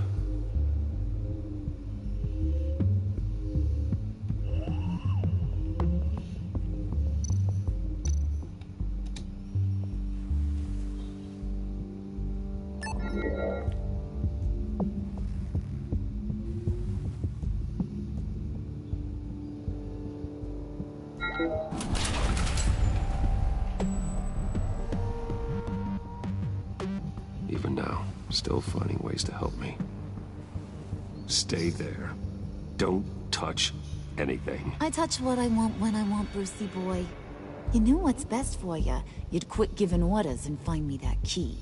Still finding ways to help me. Stay there. Don't touch anything. I touch what I want when I want, Brucey boy. You knew what's best for you. You'd quit giving orders and find me that key.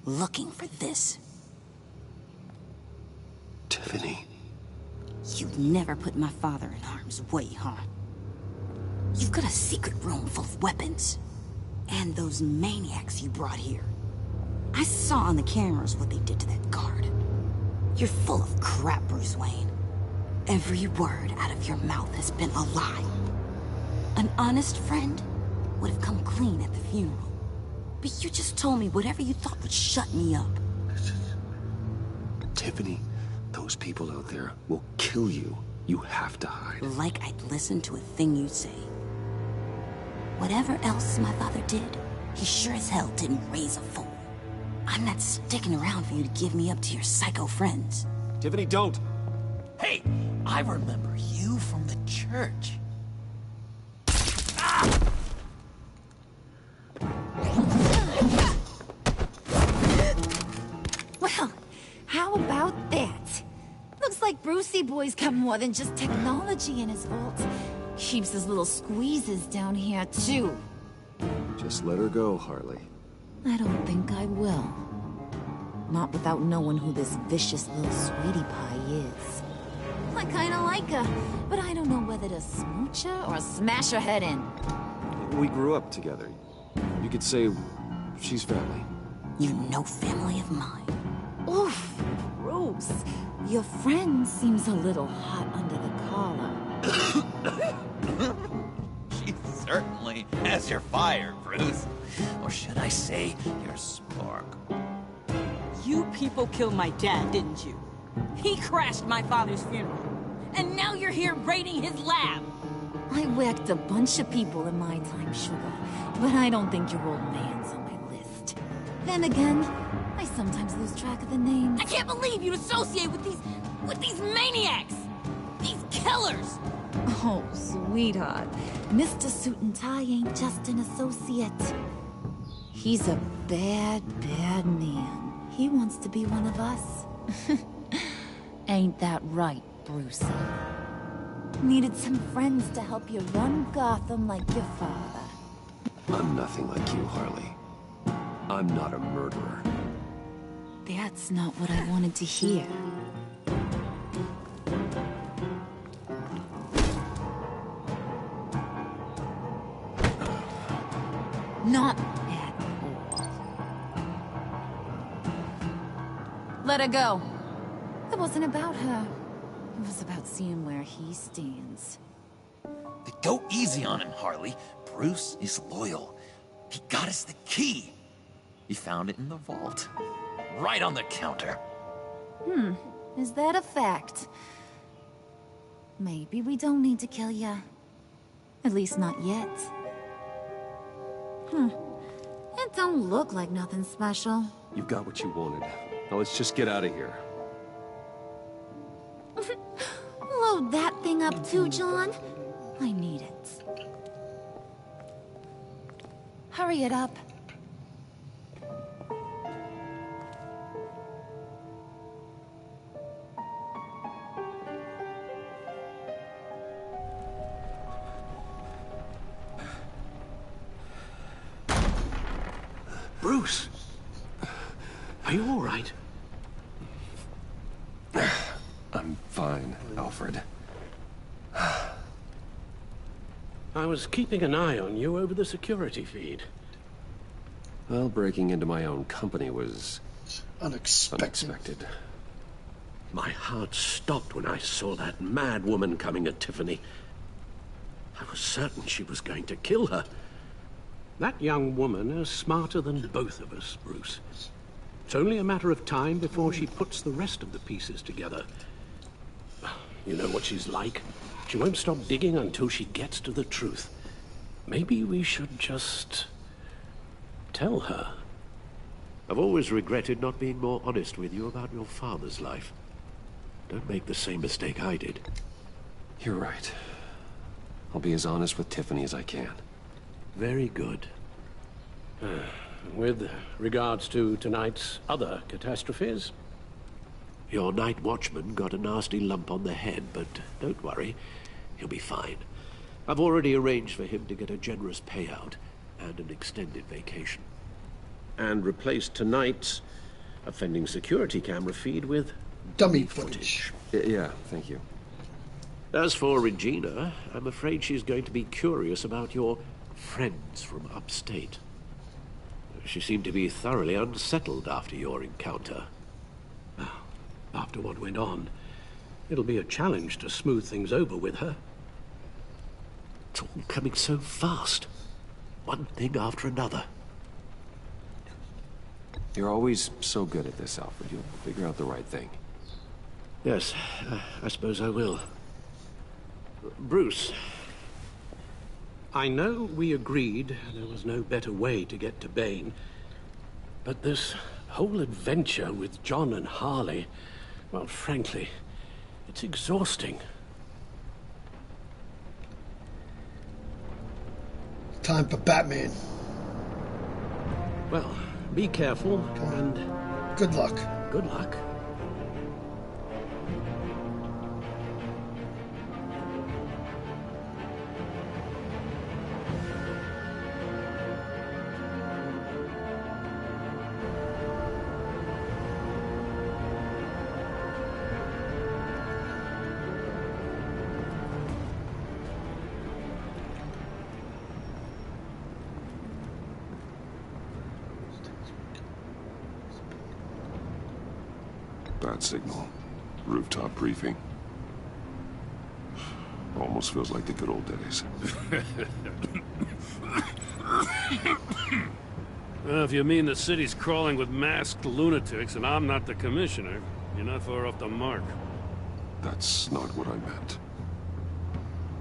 Looking for this. Tiffany. You've never put my father in harm's way, huh? You've got a secret room full of weapons. And those maniacs you brought here. I saw on the cameras what they did to that guard. You're full of crap, Bruce Wayne. Every word out of your mouth has been a lie. An honest friend would have come clean at the funeral. But you just told me whatever you thought would shut me up. Tiffany, those people out there will kill you. You have to hide. Like I'd listen to a thing you say. Whatever else my father did, he sure as hell didn't raise a fool. I'm not sticking around for you to give me up to your psycho friends. Tiffany, don't! Hey, I remember you from the church. Well, how about that? Looks like Brucey boy's got more than just technology in his vault. Keeps his little squeezes down here, too. Just let her go, Harley. I don't think I will. Not without knowing who this vicious little sweetie pie is. I kinda like her, but I don't know whether to smooch her or smash her head in. We grew up together. You could say she's family. You're no family of mine. Oof, gross. Your friend seems a little hot under the collar. She certainly has your fire, Bruce. Or should I say, your spark. You people killed my dad, didn't you? He crashed my father's funeral. And now you're here raiding his lab. I whacked a bunch of people in my time, sugar. But I don't think your old man's on my list. Then again, I sometimes lose track of the names. I can't believe you'd associate with these maniacs! These killers! Oh, sweetheart. Mr. Suit and Tie ain't just an associate. He's a bad, bad man. He wants to be one of us. Ain't that right, Brucey? Needed some friends to help you run Gotham like your father. I'm nothing like you, Harley. I'm not a murderer. That's not what I wanted to hear. Not at all. Let her go. It wasn't about her. It was about seeing where he stands. Go easy on him, Harley. Bruce is loyal. He got us the key. He found it in the vault. Right on the counter. Is that a fact? Maybe we don't need to kill ya. At least not yet. It don't look like nothing special. You got what you wanted. Now let's just get out of here. Load that thing up too, John. I need it. Hurry it up. Bruce! Are you all right? I'm fine, Alfred. I was keeping an eye on you over the security feed. Well, breaking into my own company was... unexpected. My heart stopped when I saw that mad woman coming at Tiffany. I was certain she was going to kill her. That young woman is smarter than both of us, Bruce. It's only a matter of time before she puts the rest of the pieces together. You know what she's like. She won't stop digging until she gets to the truth. Maybe we should just... tell her. I've always regretted not being more honest with you about your father's life. Don't make the same mistake I did. You're right. I'll be as honest with Tiffany as I can. Very good. With regards to tonight's other catastrophes, your night watchman got a nasty lump on the head, but don't worry, he'll be fine. I've already arranged for him to get a generous payout and an extended vacation. And replaced tonight's offending security camera feed with dummy footage. Yeah, thank you. As for Regina, I'm afraid she's going to be curious about your friends from upstate. She seemed to be thoroughly unsettled after your encounter. After what went on, it'll be a challenge to smooth things over with her. It's all coming so fast. One thing after another. You're always so good at this, Alfred. You'll figure out the right thing. Yes, I suppose I will. Bruce, I know we agreed there was no better way to get to Bane, but this whole adventure with John and Harley, well, frankly, it's exhausting. Time for Batman. Well, be careful and... good luck. Good luck. Bad signal. Rooftop briefing. Almost feels like the good old days. Well, if you mean the city's crawling with masked lunatics and I'm not the commissioner, you're not far off the mark. That's not what I meant.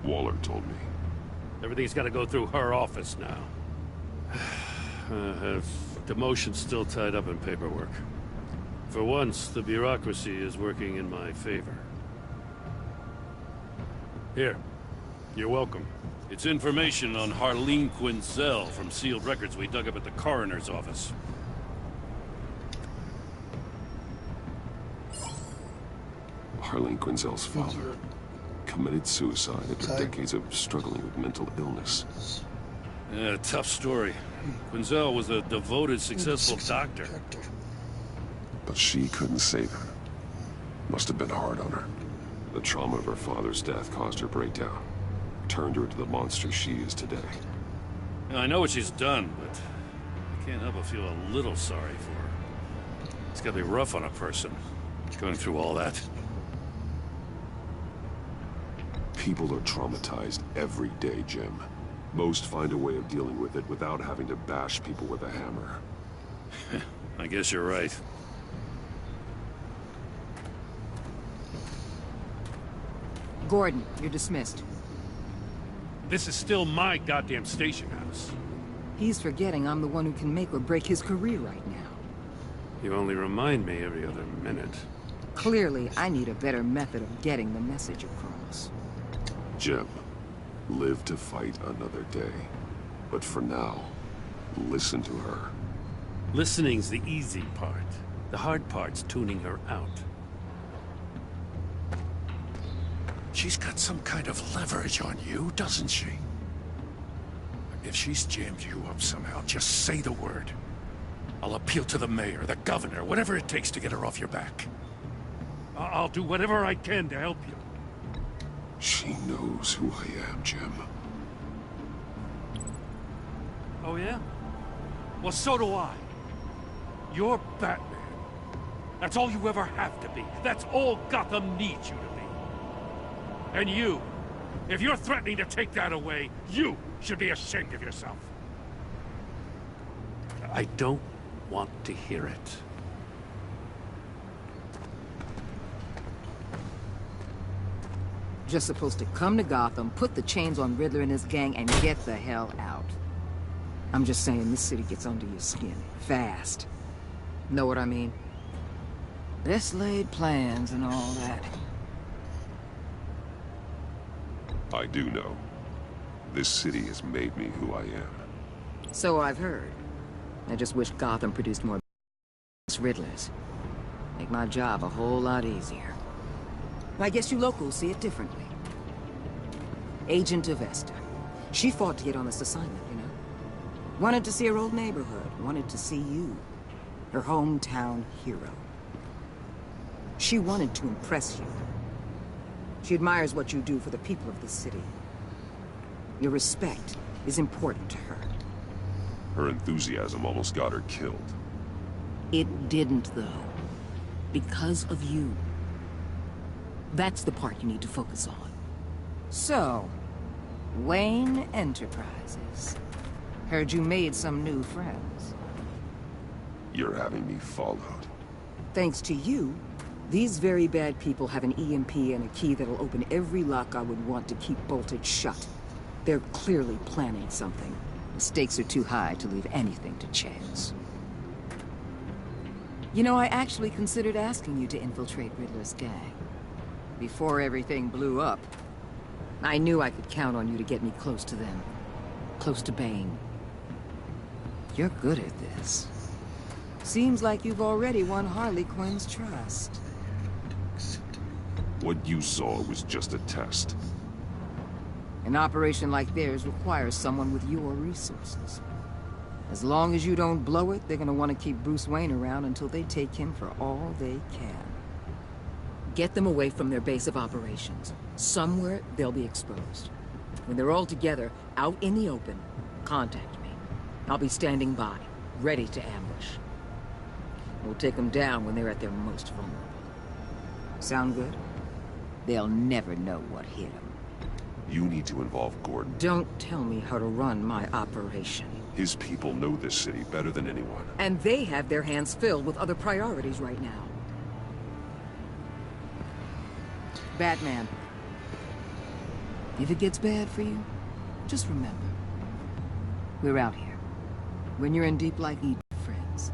Waller told me. Everything's got to go through her office now. Demotion's still tied up in paperwork. For once, the bureaucracy is working in my favor. Here. You're welcome. It's information on Harleen Quinzel from sealed records we dug up at the coroner's office. Harleen Quinzel's father committed suicide after decades of struggling with mental illness. Yeah, tough story. Quinzel was a devoted, successful doctor. But she couldn't save him. Must have been hard on her. The trauma of her father's death caused her breakdown. Turned her into the monster she is today. I know what she's done, but I can't help but feel a little sorry for her. It's gotta be rough on a person, going through all that. People are traumatized every day, Jim. Most find a way of dealing with it without having to bash people with a hammer. I guess you're right. Gordon, you're dismissed. This is still my goddamn station house. He's forgetting I'm the one who can make or break his career right now. You only remind me every other minute. Clearly, I need a better method of getting the message across. Jim, live to fight another day. But for now, listen to her. Listening's the easy part. The hard part's tuning her out. She's got some kind of leverage on you, doesn't she? If she's jammed you up somehow, just say the word. I'll appeal to the mayor, the governor, whatever it takes to get her off your back. I'll do whatever I can to help you. She knows who I am, Jim. Oh, yeah? Well, so do I. You're Batman. That's all you ever have to be. That's all Gotham needs you to be. And you, if you're threatening to take that away, you should be ashamed of yourself. I don't want to hear it. Just supposed to come to Gotham, put the chains on Riddler and his gang, and get the hell out. I'm just saying this city gets under your skin. Fast. Know what I mean? Best laid plans and all that. I do know. This city has made me who I am. So I've heard. I just wish Gotham produced more Riddlers. Make my job a whole lot easier. I guess you locals see it differently. Agent Avesta. She fought to get on this assignment, you know? Wanted to see her old neighborhood. Wanted to see you. Her hometown hero. She wanted to impress you. She admires what you do for the people of the city. Your respect is important to her. Her enthusiasm almost got her killed. It didn't, though. Because of you. That's the part you need to focus on. So, Wayne Enterprises. Heard you made some new friends. You're having me followed. Thanks to you, these very bad people have an EMP and a key that'll open every lock I would want to keep bolted shut. They're clearly planning something. The stakes are too high to leave anything to chance. You know, I actually considered asking you to infiltrate Riddler's gang. Before everything blew up, I knew I could count on you to get me close to them. Close to Bane. You're good at this. Seems like you've already won Harley Quinn's trust. What you saw was just a test. An operation like theirs requires someone with your resources. As long as you don't blow it, they're gonna want to keep Bruce Wayne around until they take him for all they can. Get them away from their base of operations. Somewhere they'll be exposed. When they're all together, out in the open, contact me. I'll be standing by, ready to ambush. We'll take them down when they're at their most vulnerable. Sound good? They'll never know what hit them. You need to involve Gordon. Don't tell me how to run my operation. His people know this city better than anyone. And they have their hands filled with other priorities right now. Batman. If it gets bad for you, just remember. We're out here. When you're in deep like need friends.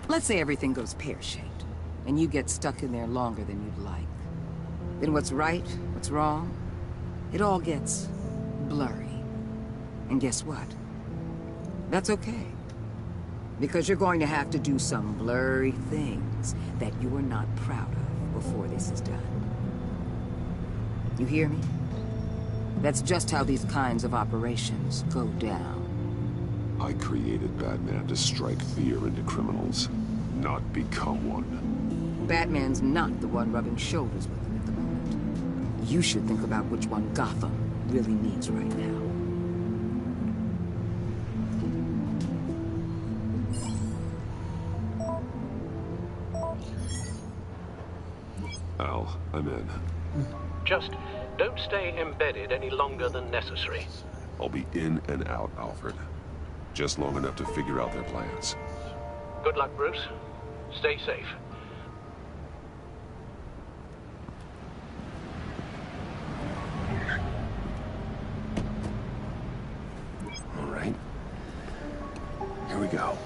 Let's say everything goes pear-shaped, and you get stuck in there longer than you'd like. Then what's right, what's wrong, it all gets blurry. And guess what? That's okay. Because you're going to have to do some blurry things that you are not proud of before this is done. You hear me? That's just how these kinds of operations go down. I created Batman to strike fear into criminals, not become one. Batman's not the one rubbing shoulders with them at the moment. You should think about which one Gotham really needs right now. Al, I'm in. Just don't stay embedded any longer than necessary. I'll be in and out, Alfred. Just long enough to figure out their plans. Good luck, Bruce. Stay safe. All right. Here we go.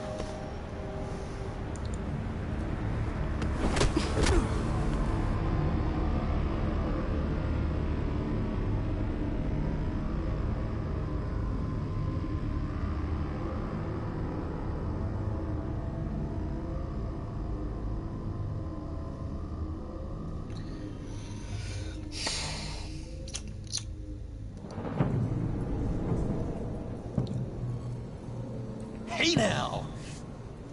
Hey now!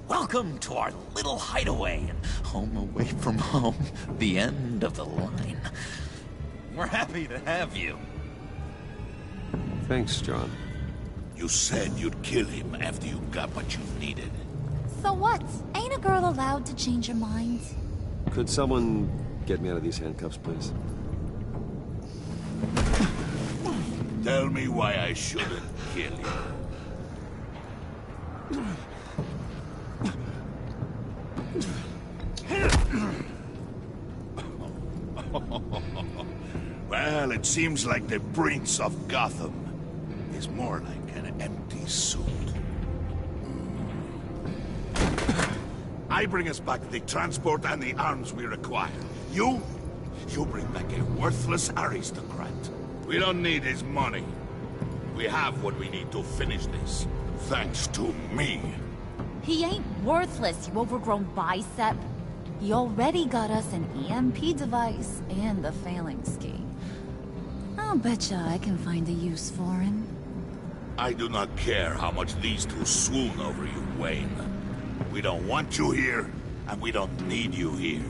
Welcome to our little hideaway and home away from home, the end of the line. We're happy to have you. Thanks, John. You said you'd kill him after you got what you needed. So what? Ain't a girl allowed to change her mind? Could someone get me out of these handcuffs, please? Tell me why I shouldn't kill you. Well, it seems like the Prince of Gotham is more like an empty suit. I bring us back the transport and the arms we require. You bring back a worthless aristocrat. We don't need his money. We have what we need to finish this. Thanks to me. He ain't worthless, you overgrown bicep. He already got us an EMP device and the failing ski. I'll betcha I can find a use for him. I do not care how much these two swoon over you, Wayne. We don't want you here, and we don't need you here.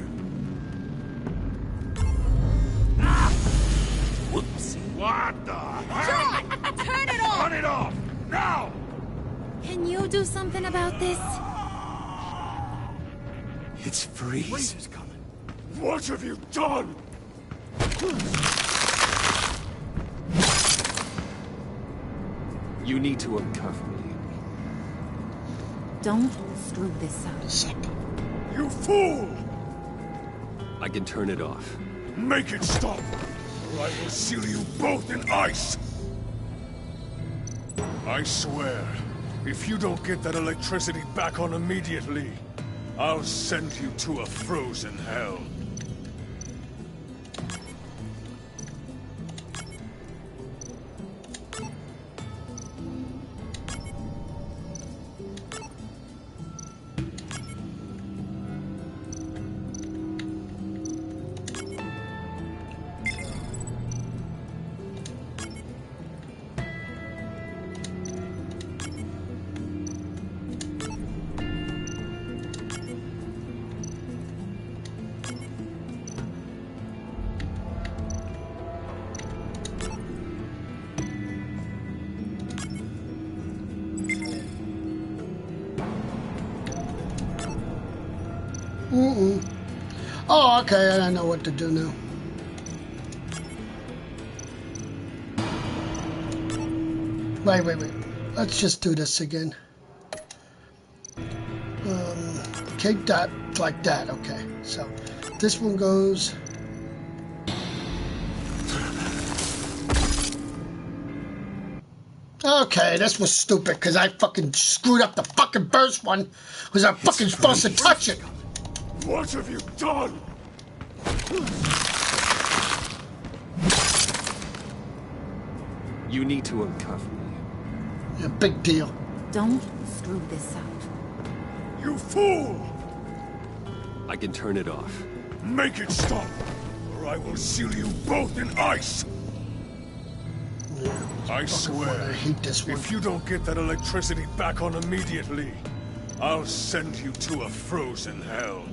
Whoopsie. What the hell? John! Turn it off! Turn it off! Now! Can you do something about this? It's Freeze. Freeze is coming. What have you done? You need to uncuff me. Don't screw this up. You fool! I can turn it off. Make it stop, or I will seal you both in ice! I swear, if you don't get that electricity back on immediately, I'll send you to a frozen hell. Oh, okay, I know what to do now. Wait. Let's just do this again. Keep that like that, okay. So, this one goes... Okay, this was stupid because I fucking screwed up the fucking first one because I'm fucking supposed to touch it. What have you done? You need to uncuff me. Yeah, big deal. Don't screw this up. You fool! I can turn it off. Make it stop, or I will seal you both in ice! Yeah, I swear, I hate this one. if you don't get that electricity back on immediately, I'll send you to a frozen hell.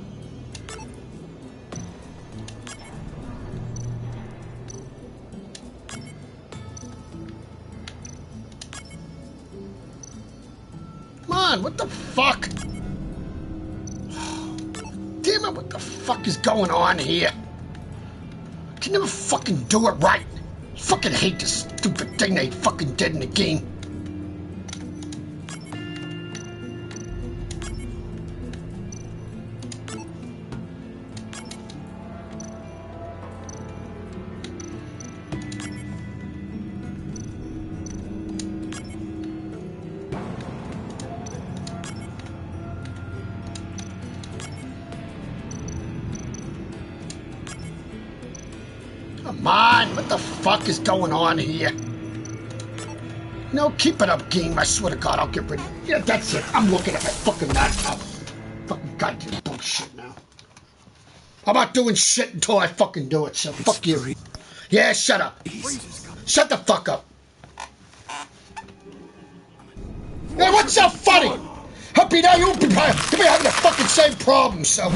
Come on, what the fuck? Damn it, what the fuck is going on here? I can never fucking do it right. I fucking hate this stupid thing they fucking did in the game. Come on, what the fuck is going on here? No, keep it up, game. I swear to God, I'll get rid of it. Yeah, that's it. I'm looking at my fucking laptop. Fucking goddamn bullshit now. I'm not doing shit until I fucking do it, so fuck you. Yeah, shut up. Shut the fuck up. Hey, what's so funny? Happy now you'll be having the fucking same problem, so.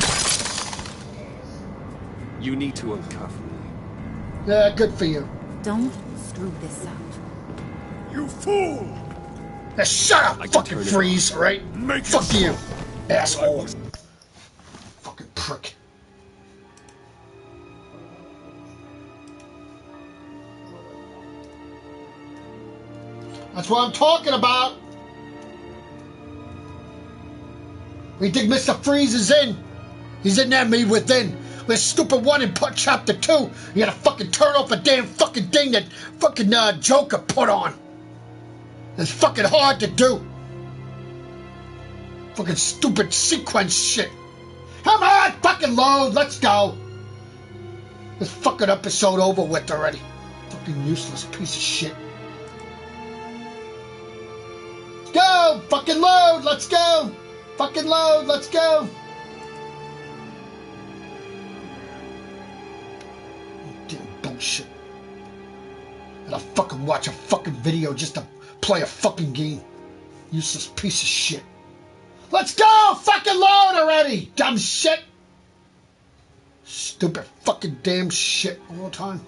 You need to uncuff me. Yeah, good for you. Don't screw this up. You fool! Now shut up, fucking Freeze, alright? Fuck you, asshole. Fucking prick. That's what I'm talking about. We think Mr. Freeze is in. He's in there, me within. With stupid one in chapter 2. You gotta fucking turn off a damn fucking thing that fucking Joker put on. It's fucking hard to do. Fucking stupid sequence shit. Come on, fucking load. Let's go. This fucking episode over with already. Fucking useless piece of shit. Let's go. Fucking load. Let's go. Fucking load. Let's go. Damn bullshit. And I'll fucking watch a fucking video just to play a fucking game. Useless piece of shit. Let's go! Fucking load already! Dumb shit! Stupid fucking damn shit all the time.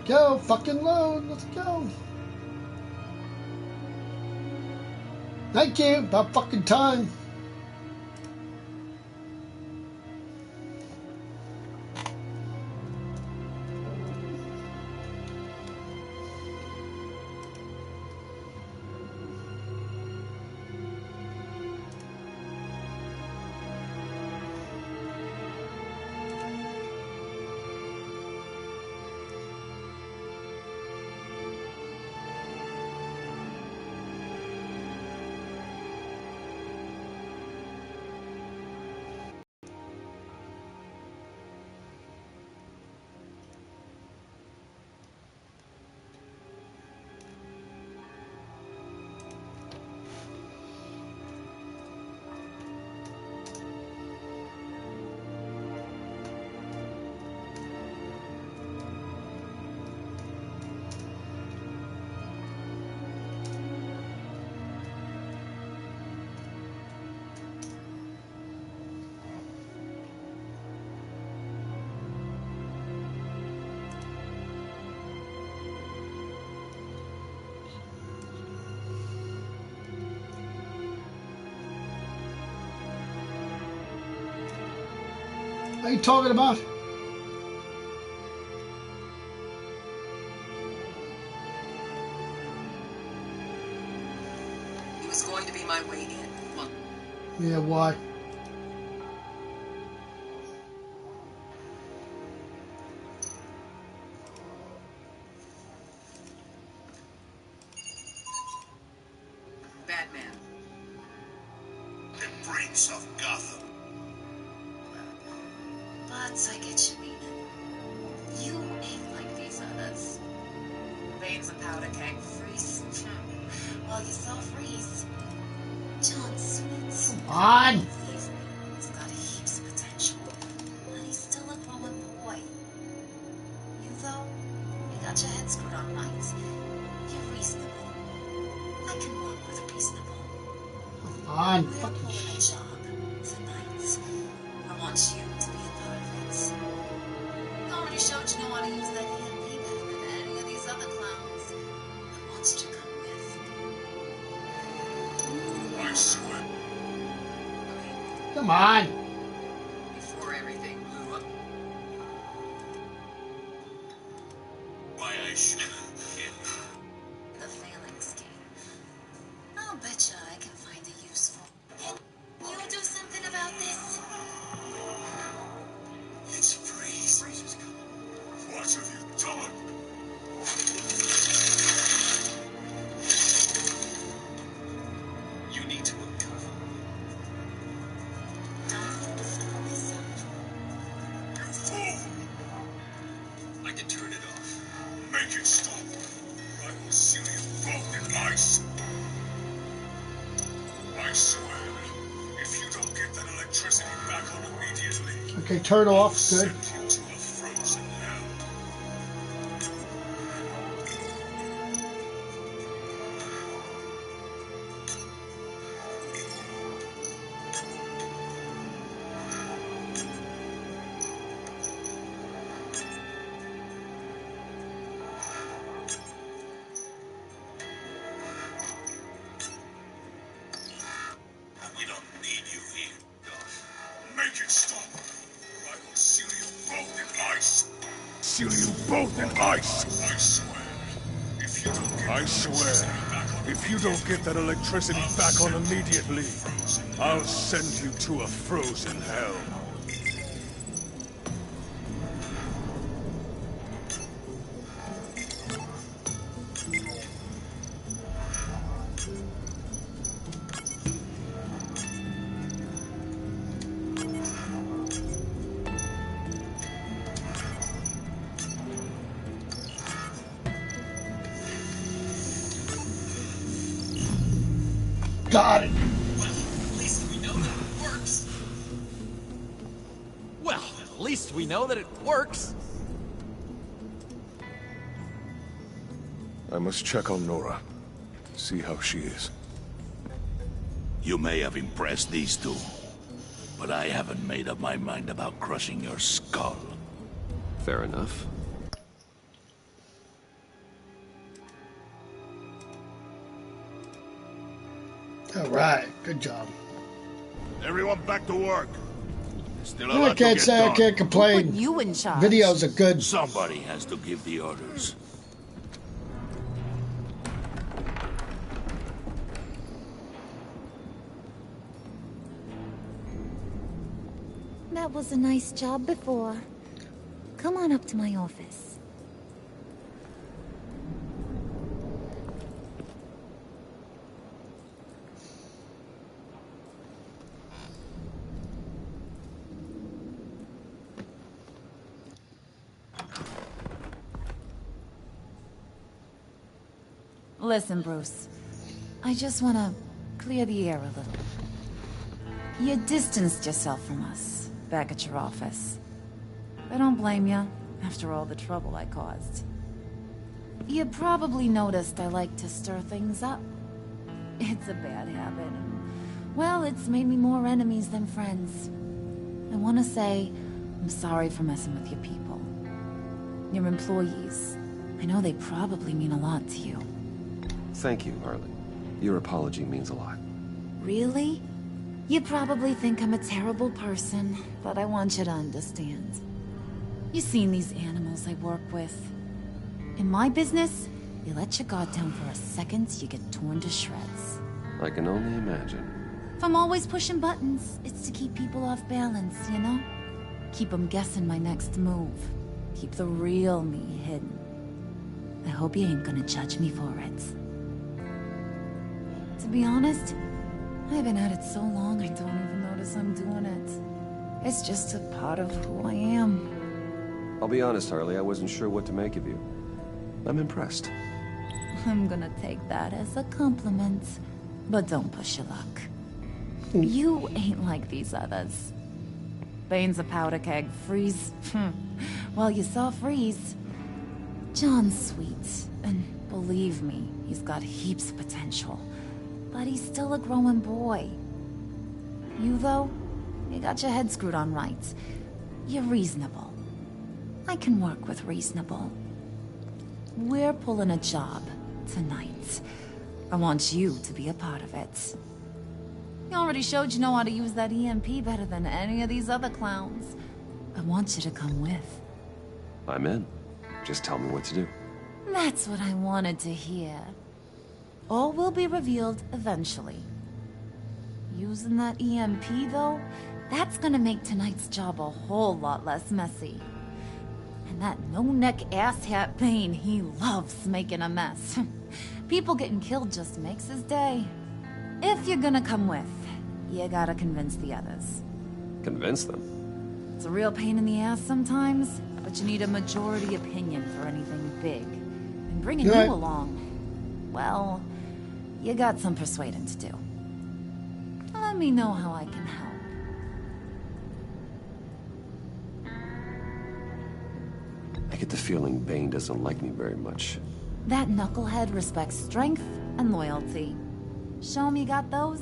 Go! Fucking load! Let's go! Thank you! About fucking time. What are you talking about? He was going to be my way in. Yeah, why? Batman. The prince of Gotham. But I get you, meaning. You ain't like these others. Veins and powder keg freeze. Well, you saw freeze. John Sweet. Come on! He's got heaps of potential. But he's still a growing boy. You, though, you got your head screwed on right. You're reasonable. I can work with reasonable. Come on, We're fucking pulling a shit. job tonight. I want you to be a part of it. You already showed you know how to use that EMP better than any of these other clowns. I want you to come with. I swear. Come on! Before everything blew up. Why I should The failing scheme. I'll betcha I can find a useful. Can you do something about this? It's freeze. Freeze is coming. What have you done? You need to uncover. Don't fool this up. You fool! I can turn it off. Make it stop. Or I will seal you both in ice. I swear, if you don't get that electricity back on immediately, Okay, turn off. Good. send you to a frozen hell. We don't need you here, Doc. Make it stop, or I will seal you both in ice. Seal you both in ice. I swear, if you don't get If you don't get that electricity back on immediately, I'll send you to a frozen hell. Got it. Well, at least we know that it works. I must check on Nora. See how she is. You may have impressed these two, but I haven't made up my mind about crushing your skull. Fair enough. All right, good job. Everyone back to work. Still a I lot to can't get say I done. can't complain. Put you in charge. Videos are good. Somebody has to give the orders. That was a nice job before. Come on up to my office. Listen, Bruce. I just want to clear the air a little. You distanced yourself from us back at your office. I don't blame you, after all the trouble I caused. You probably noticed I like to stir things up. It's a bad habit. Well, it's made me more enemies than friends. I want to say I'm sorry for messing with your people. Your employees. I know they probably mean a lot to you. Thank you, Harley. Your apology means a lot. Really? You probably think I'm a terrible person, but I want you to understand. You've seen these animals I work with. In my business, you let your guard down for a second, you get torn to shreds. I can only imagine. If I'm always pushing buttons, it's to keep people off balance, you know? Keep them guessing my next move. Keep the real me hidden. I hope you ain't gonna judge me for it. To be honest, I've been at it so long I don't even notice I'm doing it. It's just a part of who I am. I'll be honest, Harley, I wasn't sure what to make of you. I'm impressed. I'm gonna take that as a compliment. But don't push your luck. You ain't like these others. Bane's a powder keg. Freeze. Well, you saw Freeze. John's sweet. And believe me, he's got heaps of potential. But he's still a growing boy. You, though, you got your head screwed on right. You're reasonable. I can work with reasonable. We're pulling a job tonight. I want you to be a part of it. You already showed you know how to use that EMP better than any of these other clowns. I want you to come with. I'm in. Just tell me what to do. That's what I wanted to hear. All will be revealed eventually. Using that EMP, though, that's gonna make tonight's job a whole lot less messy. And that no-neck asshat Bane, he loves making a mess. People getting killed just makes his day. If you're gonna come with, you gotta convince the others. Convince them? It's a real pain in the ass sometimes, but you need a majority opinion for anything big. And bringing you along, well, you got some persuading to do. Let me know how I can help. I get the feeling Bane doesn't like me very much. That knucklehead respects strength and loyalty. Show him you got those,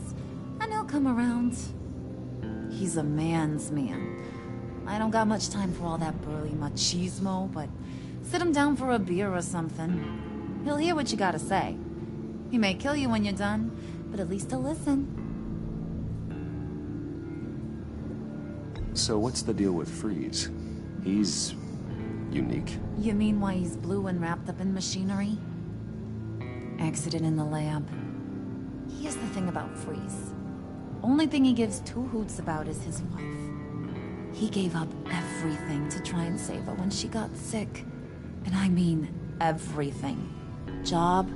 and he'll come around. He's a man's man. I don't got much time for all that burly machismo, but sit him down for a beer or something. He'll hear what you gotta say. He may kill you when you're done, but at least he'll listen. So what's the deal with Freeze? He's unique. You mean why he's blue and wrapped up in machinery? Accident in the lab. Here's the thing about Freeze. Only thing he gives two hoots about is his wife. He gave up everything to try and save her when she got sick. And I mean everything. Job,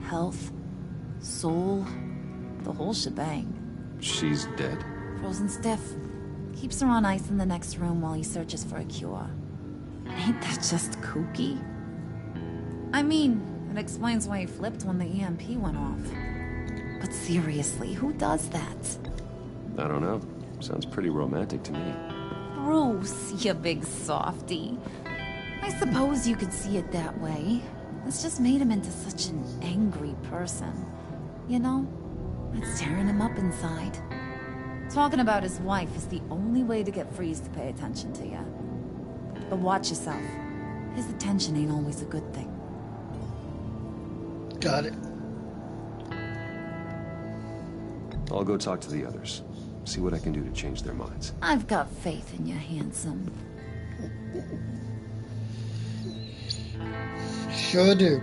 health, soul, the whole shebang. She's dead? Frozen stiff. Keeps her on ice in the next room while he searches for a cure. Ain't that just kooky? I mean, it explains why he flipped when the EMP went off. But seriously, who does that? I don't know. Sounds pretty romantic to me. Bruce, you big softy. I suppose you could see it that way. It's just made him into such an angry person. You know? It's tearing him up inside. Talking about his wife is the only way to get Freeze to pay attention to you. But watch yourself. His attention ain't always a good thing. Got it. I'll go talk to the others. See what I can do to change their minds. I've got faith in you, handsome. Sure do.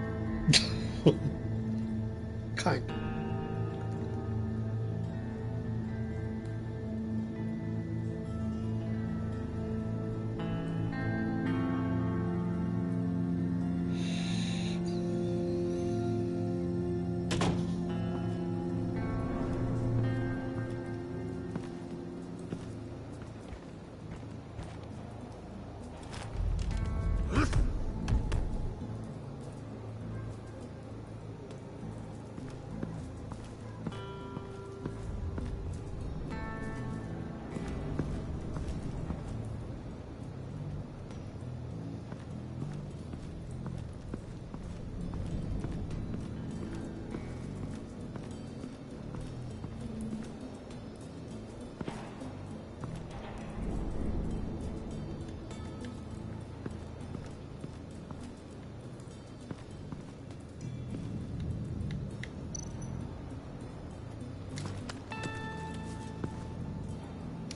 Kind.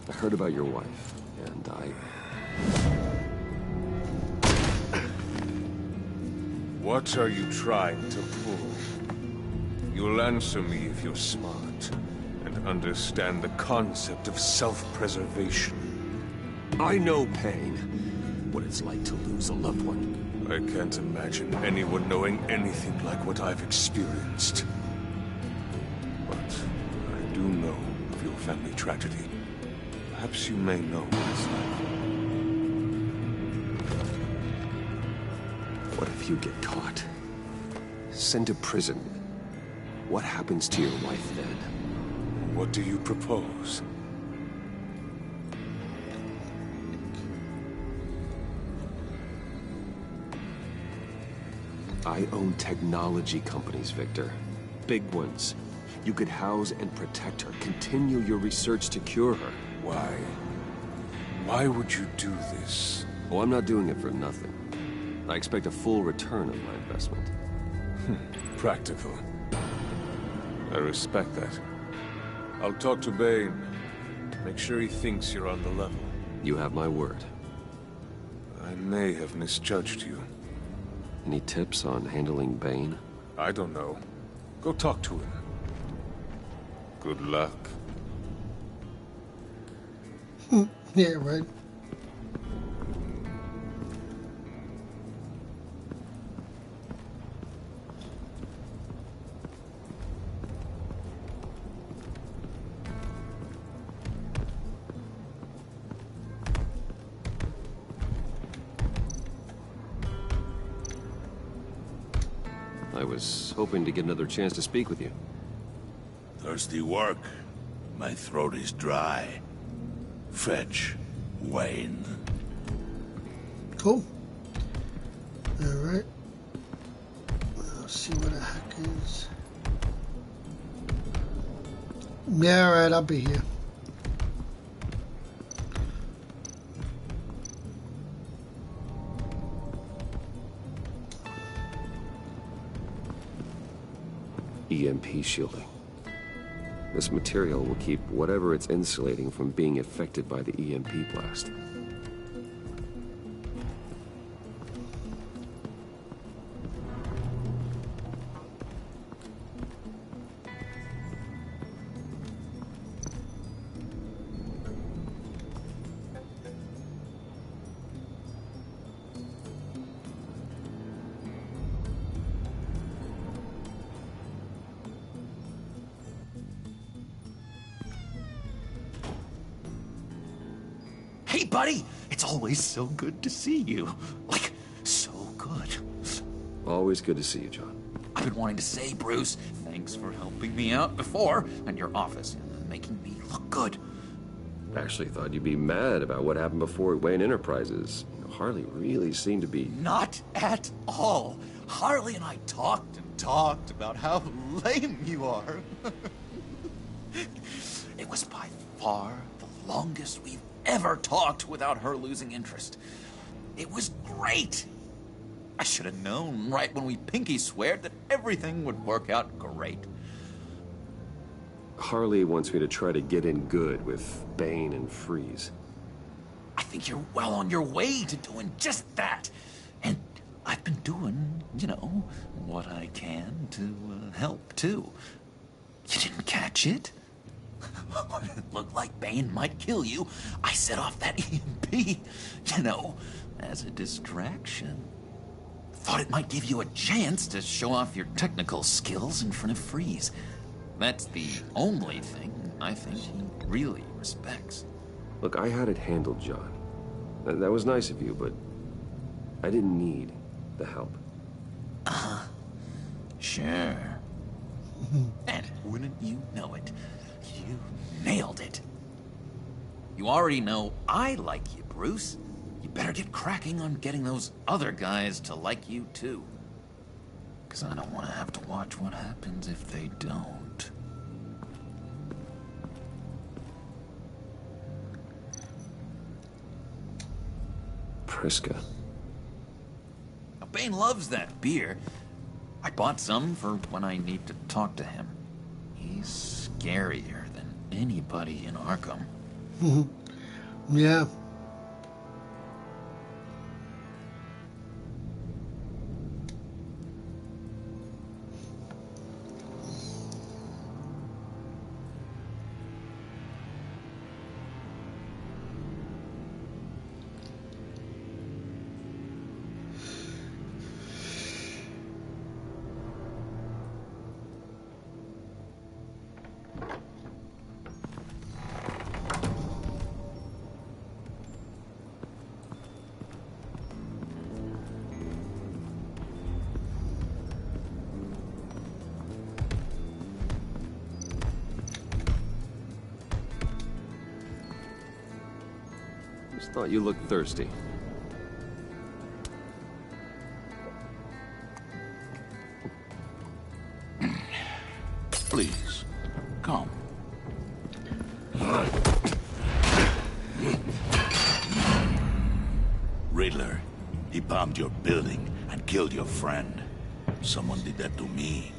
I heard about your wife, and What are you trying to pull? You'll answer me if you're smart and understand the concept of self-preservation. I know pain. What it's like to lose a loved one. I can't imagine anyone knowing anything like what I've experienced. But I do know of your family tragedy. Perhaps you may know what it's like. What if you get caught? Sent to prison? What happens to your wife then? What do you propose? I own technology companies, Victor. Big ones. You could house and protect her. Continue your research to cure her. Why? Why would you do this? Oh, I'm not doing it for nothing. I expect a full return of my investment. Practical. I respect that. I'll talk to Bane. Make sure he thinks you're on the level. You have my word. I may have misjudged you. Any tips on handling Bane? I don't know. Go talk to him. Good luck. Yeah, right. I was hoping to get another chance to speak with you. Thirsty work. My throat is dry. Fetch Wayne. Cool. Alright. Let's see what the heck is. Yeah, alright, I'll be here. EMP shielding. This material will keep whatever it's insulating from being affected by the EMP blast. Hey, buddy! It's always so good to see you. Like, so good. Always good to see you, John. I've been wanting to say, Bruce, Thanks for helping me out before, and your office, and making me look good. Actually thought you'd be mad about what happened before at Wayne Enterprises. Harley really seemed to be... Not at all. Harley and I talked and talked about how lame you are. It was by far the longest we've ever talked without her losing interest. It was great. I should have known right when we pinky sweared that everything would work out great. Harley wants me to try to get in good with Bane and Freeze. I think you're well on your way to doing just that. And I've been doing, you know, what I can to help, too. You didn't catch it? When it looked like Bane might kill you, I set off that EMP, you know, as a distraction. Thought it might give you a chance to show off your technical skills in front of Freeze. That's the only thing I think he really respects. Look, I had it handled, John. That was nice of you, but I didn't need the help. Sure. And wouldn't you know it, you nailed it. You already know I like you, Bruce. You better get cracking on getting those other guys to like you, too. 'Cause I don't want to have to watch what happens if they don't. Priska. Now, Bane loves that beer. I bought some for when I need to talk to him. He's scarier than anybody in Arkham. Yeah. Just thought you looked thirsty. Please, come. Riddler, he bombed your building and killed your friend. Someone did that to me.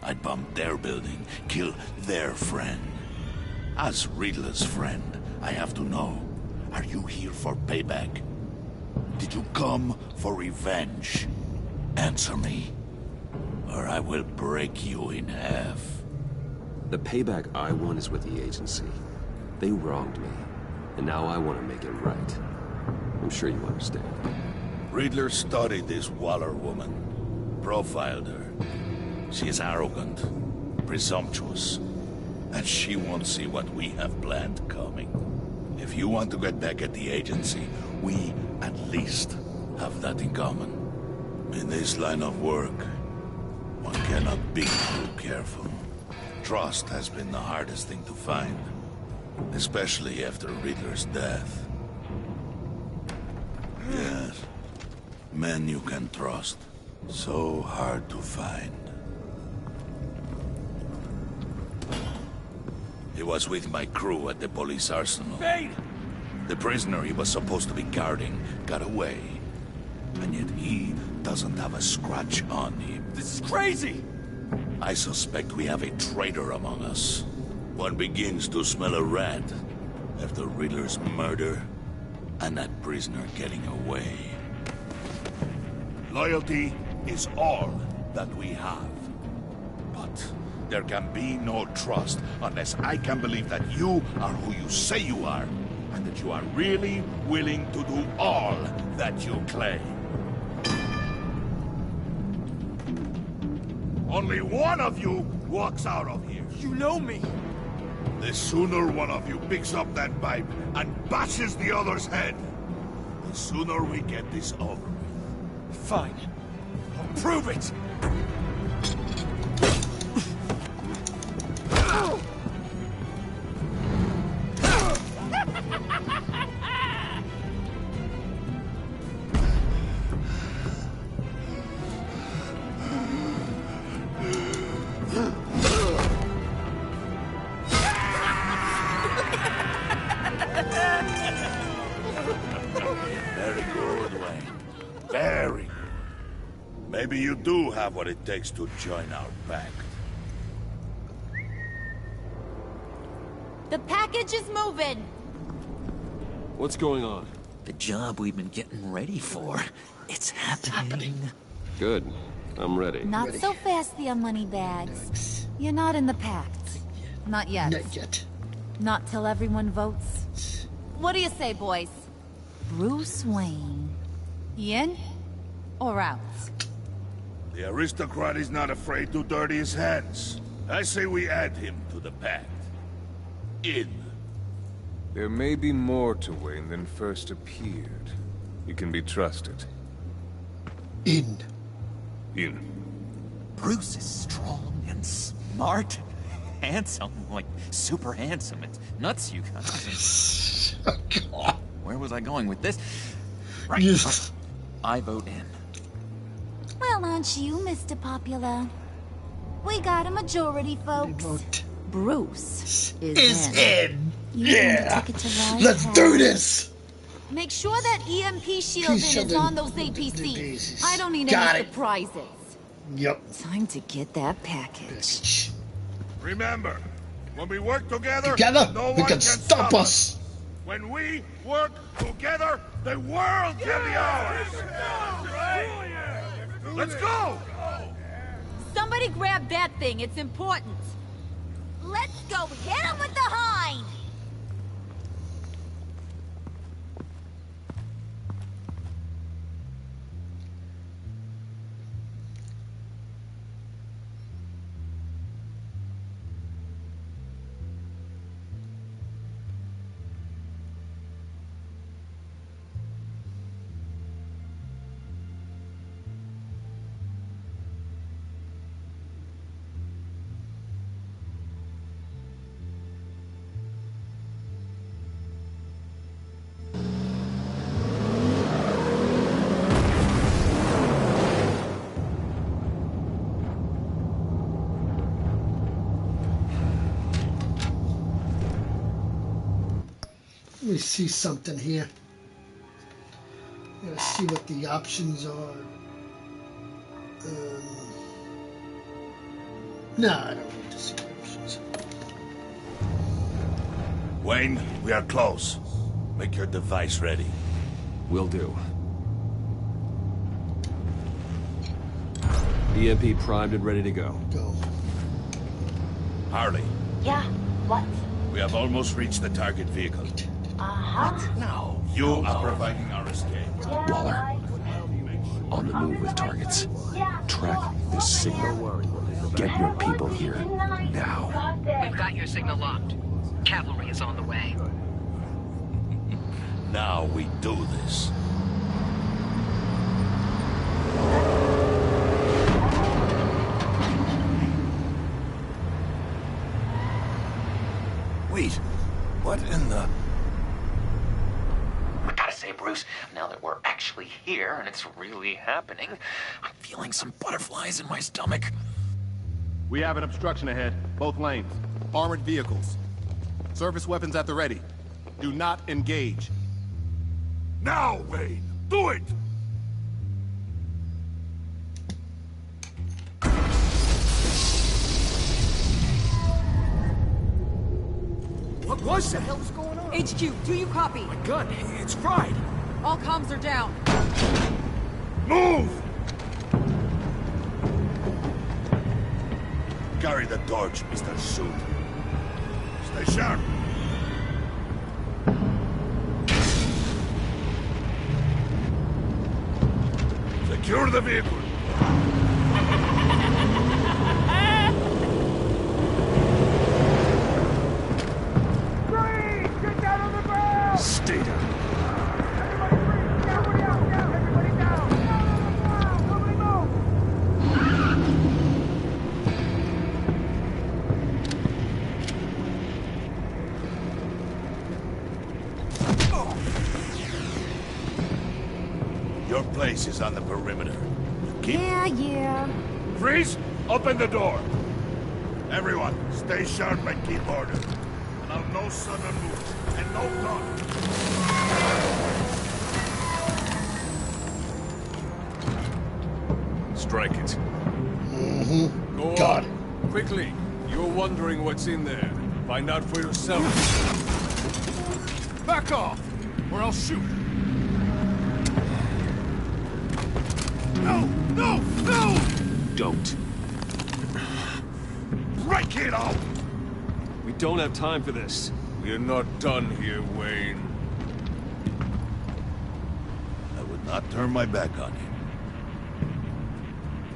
I bombed their building, kill their friend. As Riddler's friend, I have to know, are you here for payback? Did you come for revenge? Answer me, or I will break you in half. The payback I want is with the agency. They wronged me, and now I want to make it right. I'm sure you understand. Riddler studied this Waller woman, profiled her. She is arrogant, presumptuous, and she won't see what we have planned coming. If you want to get back at the agency, we at least have that in common. In this line of work, one cannot be too careful. Trust has been the hardest thing to find, especially after Riddler's death. Yes, men you can trust. So hard to find. He was with my crew at the police arsenal. Bane! The prisoner he was supposed to be guarding got away. And yet he doesn't have a scratch on him. This is crazy! I suspect we have a traitor among us. One begins to smell a rat after Riddler's murder and that prisoner getting away. Loyalty is all that we have. But there can be no trust unless I can believe that you are who you say you are, and that you are really willing to do all that you claim. Only one of you walks out of here. You know me. The sooner one of you picks up that pipe and bashes the other's head, the sooner we get this over with. Fine. I'll prove it! Maybe you do have what it takes to join our pact. The package is moving. What's going on? The job we've been getting ready for. It's happening. Good. I'm ready. Not so fast, the Moneybags. You're not in the pact. Not yet. Not yet. Not till everyone votes. What do you say, boys? Bruce Wayne. In or out? The aristocrat is not afraid to dirty his hands. I say we add him to the pact. In. There may be more to Wayne than first appeared. He can be trusted. In. In. Bruce is strong and smart. Handsome, like super handsome. It's nuts, you guys. Where was I going with this? Right. Yes. I vote in. Well, aren't you, Mr. Popular? We got a majority, folks. Bruce is in. Yeah. Let's do this. Make sure that EMP shielding is on those APCs. I don't need any surprises. Yep. Time to get that package. Remember, when we work together, no we one can stop us. When we work together, the world can be ours. Let's go! Somebody grab that thing. It's important. Let's go hit him with the hind. Let me see something here. Gotta see what the options are. No, I don't need to see the options. Wayne, we are close. Make your device ready. Will do. EMP primed and ready to go. Go. Harley. Yeah, what? We have almost reached the target vehicle. No. You are providing our escape. Waller. On the move with targets. Track this signal. Get your people here now. We've got your signal locked. Cavalry is on the way. Now we do this. Wait, what in the... I gotta say, Bruce, now that we're actually here and it's really happening, I'm feeling some butterflies in my stomach. We have an obstruction ahead, both lanes. Armored vehicles. Service weapons at the ready. Do not engage. Now, Wayne! Do it! What was that? What the hell's going on? HQ, do you copy? My gun, it's fried. All comms are down. Move! Carry the torch, Mr. Suit. Stay sharp. Secure the vehicle. Get down on the ground! Stay down. Everybody down! Everybody down! Down! Nobody move! Your place is on the perimeter. Yeah. Freeze! Open the door! Everyone, stay sharp and keep order. Allow no sudden moves, and no talk. strike it. Mm-hmm. Go God. on. Quickly. You're wondering what's in there. Find out for yourself. Back off, or I'll shoot. No! No! No! Don't. Break it off! We don't have time for this. We're not done here, Wayne. I would not turn my back on you.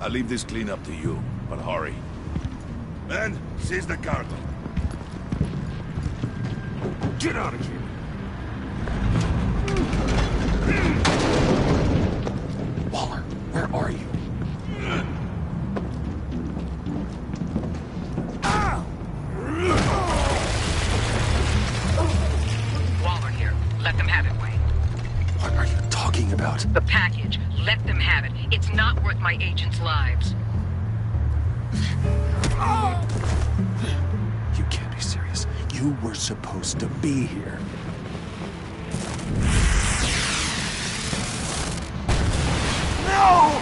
I'll leave this clean up to you, but hurry. Men, seize the cargo. Get out of here! Waller, where are you? Waller here. Let them have it, Wayne. What are you talking about? The package. Let them have it. It's not worth my agents' lives. You can't be serious. You were supposed to be here. No!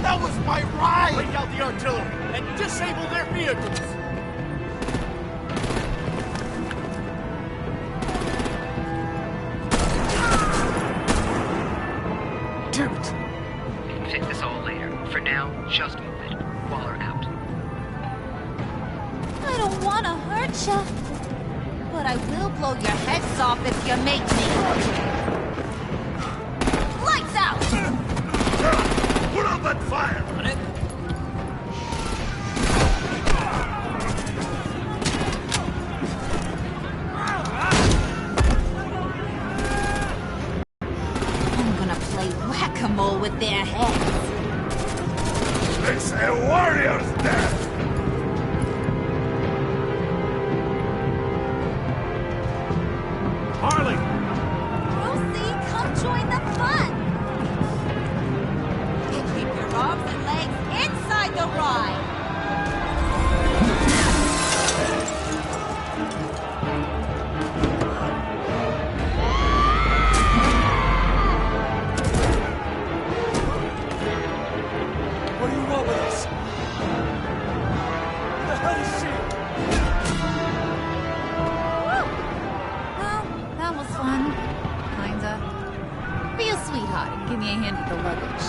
That was my ride! Bring out the artillery and disable their vehicles! Damn it! Fix this all later. For now, just move it. Waller out. I don't want to hurt ya, but I will blow your heads off if you make me. Lights out! Put out that fire! On it. I'm gonna play whack-a-mole with their heads. It's a warrior's death! Harley! Rosie, come join the fun! Keep your arms and legs inside the ride! What do you want with us? Who the hell is she? Well, that was fun. Kinda. Be a sweetheart and give me a hand with the luggage.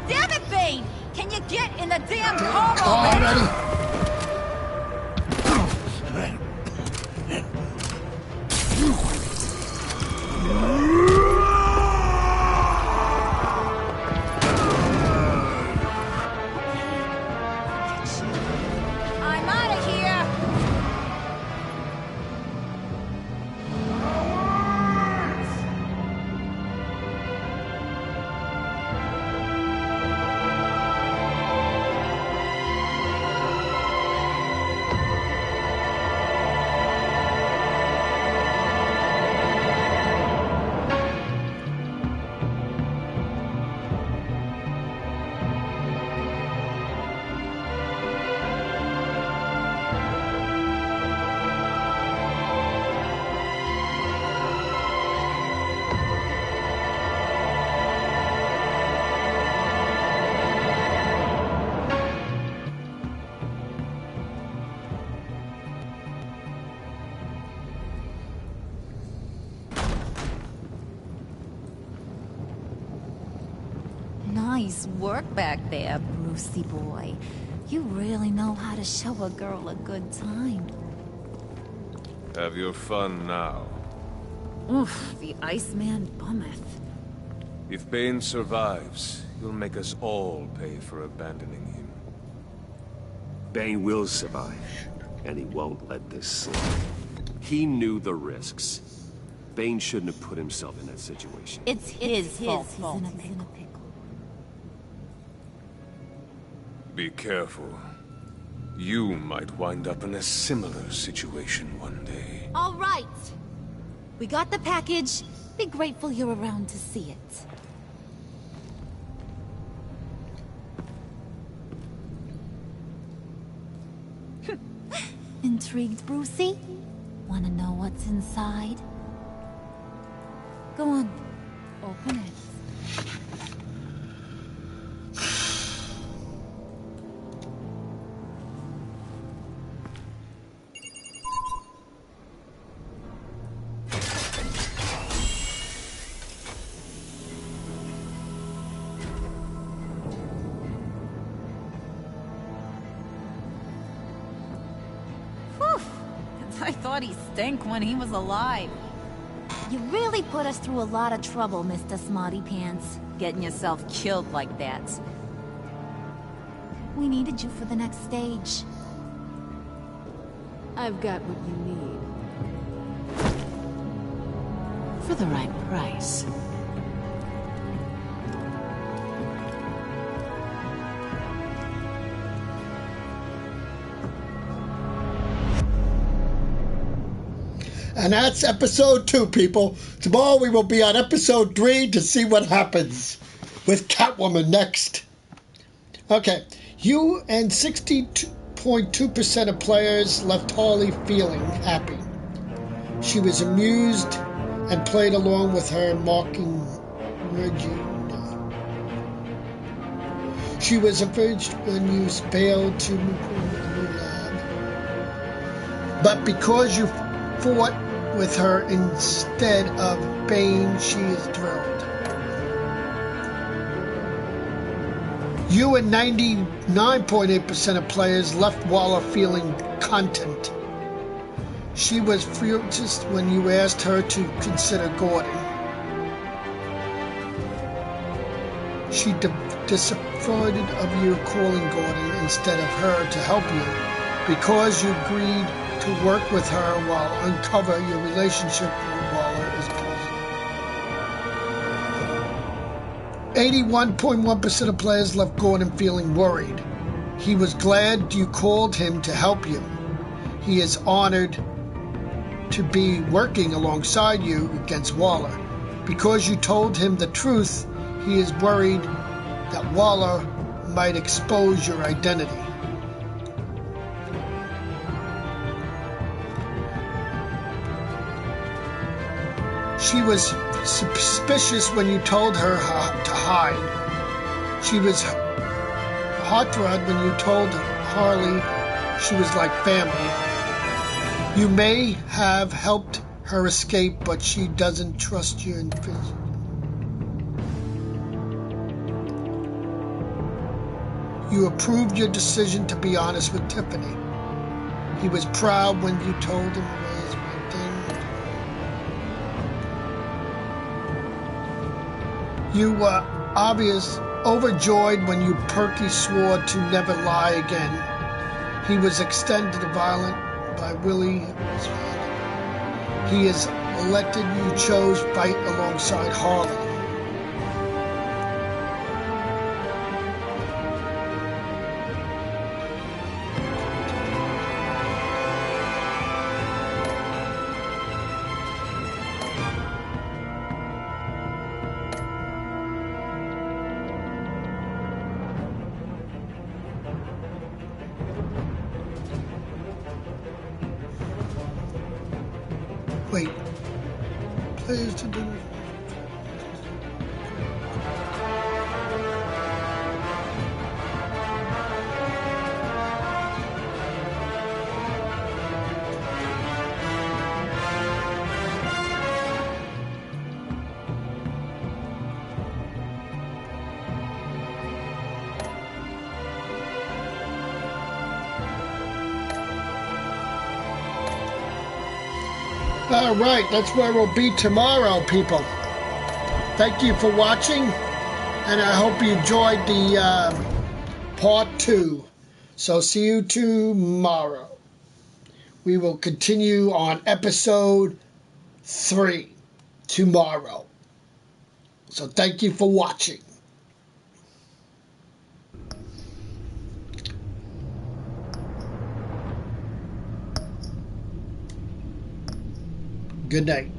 Damn it, Bane! Can you get in the damn car already? I'm out of here! Nice work back there, Brucey boy. You really know how to show a girl a good time. Have your fun now. Oof, the Iceman bummeth. If Bane survives, he'll make us all pay for abandoning him. Bane will survive, and he won't let this slide. He knew the risks. Bane shouldn't have put himself in that situation. It's his fault. He's in a pickle. Be careful. You might wind up in a similar situation one day. All right. We got the package. Be grateful you're around to see it. Intrigued, Brucey? Wanna know what's inside? Go on, open it. I thought he stank when he was alive. You really put us through a lot of trouble, Mr. Smarty Pants. Getting yourself killed like that. We needed you for the next stage. I've got what you need. For the right price. And that's episode 2, people. Tomorrow we will be on episode 3 to see what happens with Catwoman next. Okay, you and 60.2% of players left Harley feeling happy. She was amused and played along with her, mocking Regina. She was enraged when you failed to move a new lab. But because you fought with her instead of Bane, she is thrilled. You and 99.8% of players left Waller feeling content. She was furious when you asked her to consider Gordon. She disappointed of you calling Gordon instead of her to help you because you agreed to work with her while uncover your relationship with Waller is positive. 81.1% of players left Gordon feeling worried. He was glad you called him to help you. He is honored to be working alongside you against Waller. Because you told him the truth, he is worried that Waller might expose your identity. She was suspicious when you told her to hide. She was heartthrobbed when you told Harley she was like family. You may have helped her escape, but she doesn't trust you in prison. You approved your decision to be honest with Tiffany. He was proud when you told him his You were overjoyed when you perky swore to never lie again. He was extended violent by Willie. He is elected. You chose fight alongside Harley. Wait. Players to dinner. All right, that's where we'll be tomorrow, people. Thank you for watching, and I hope you enjoyed the part 2. So see you tomorrow. We will continue on episode 3 tomorrow. So thank you for watching. Good night.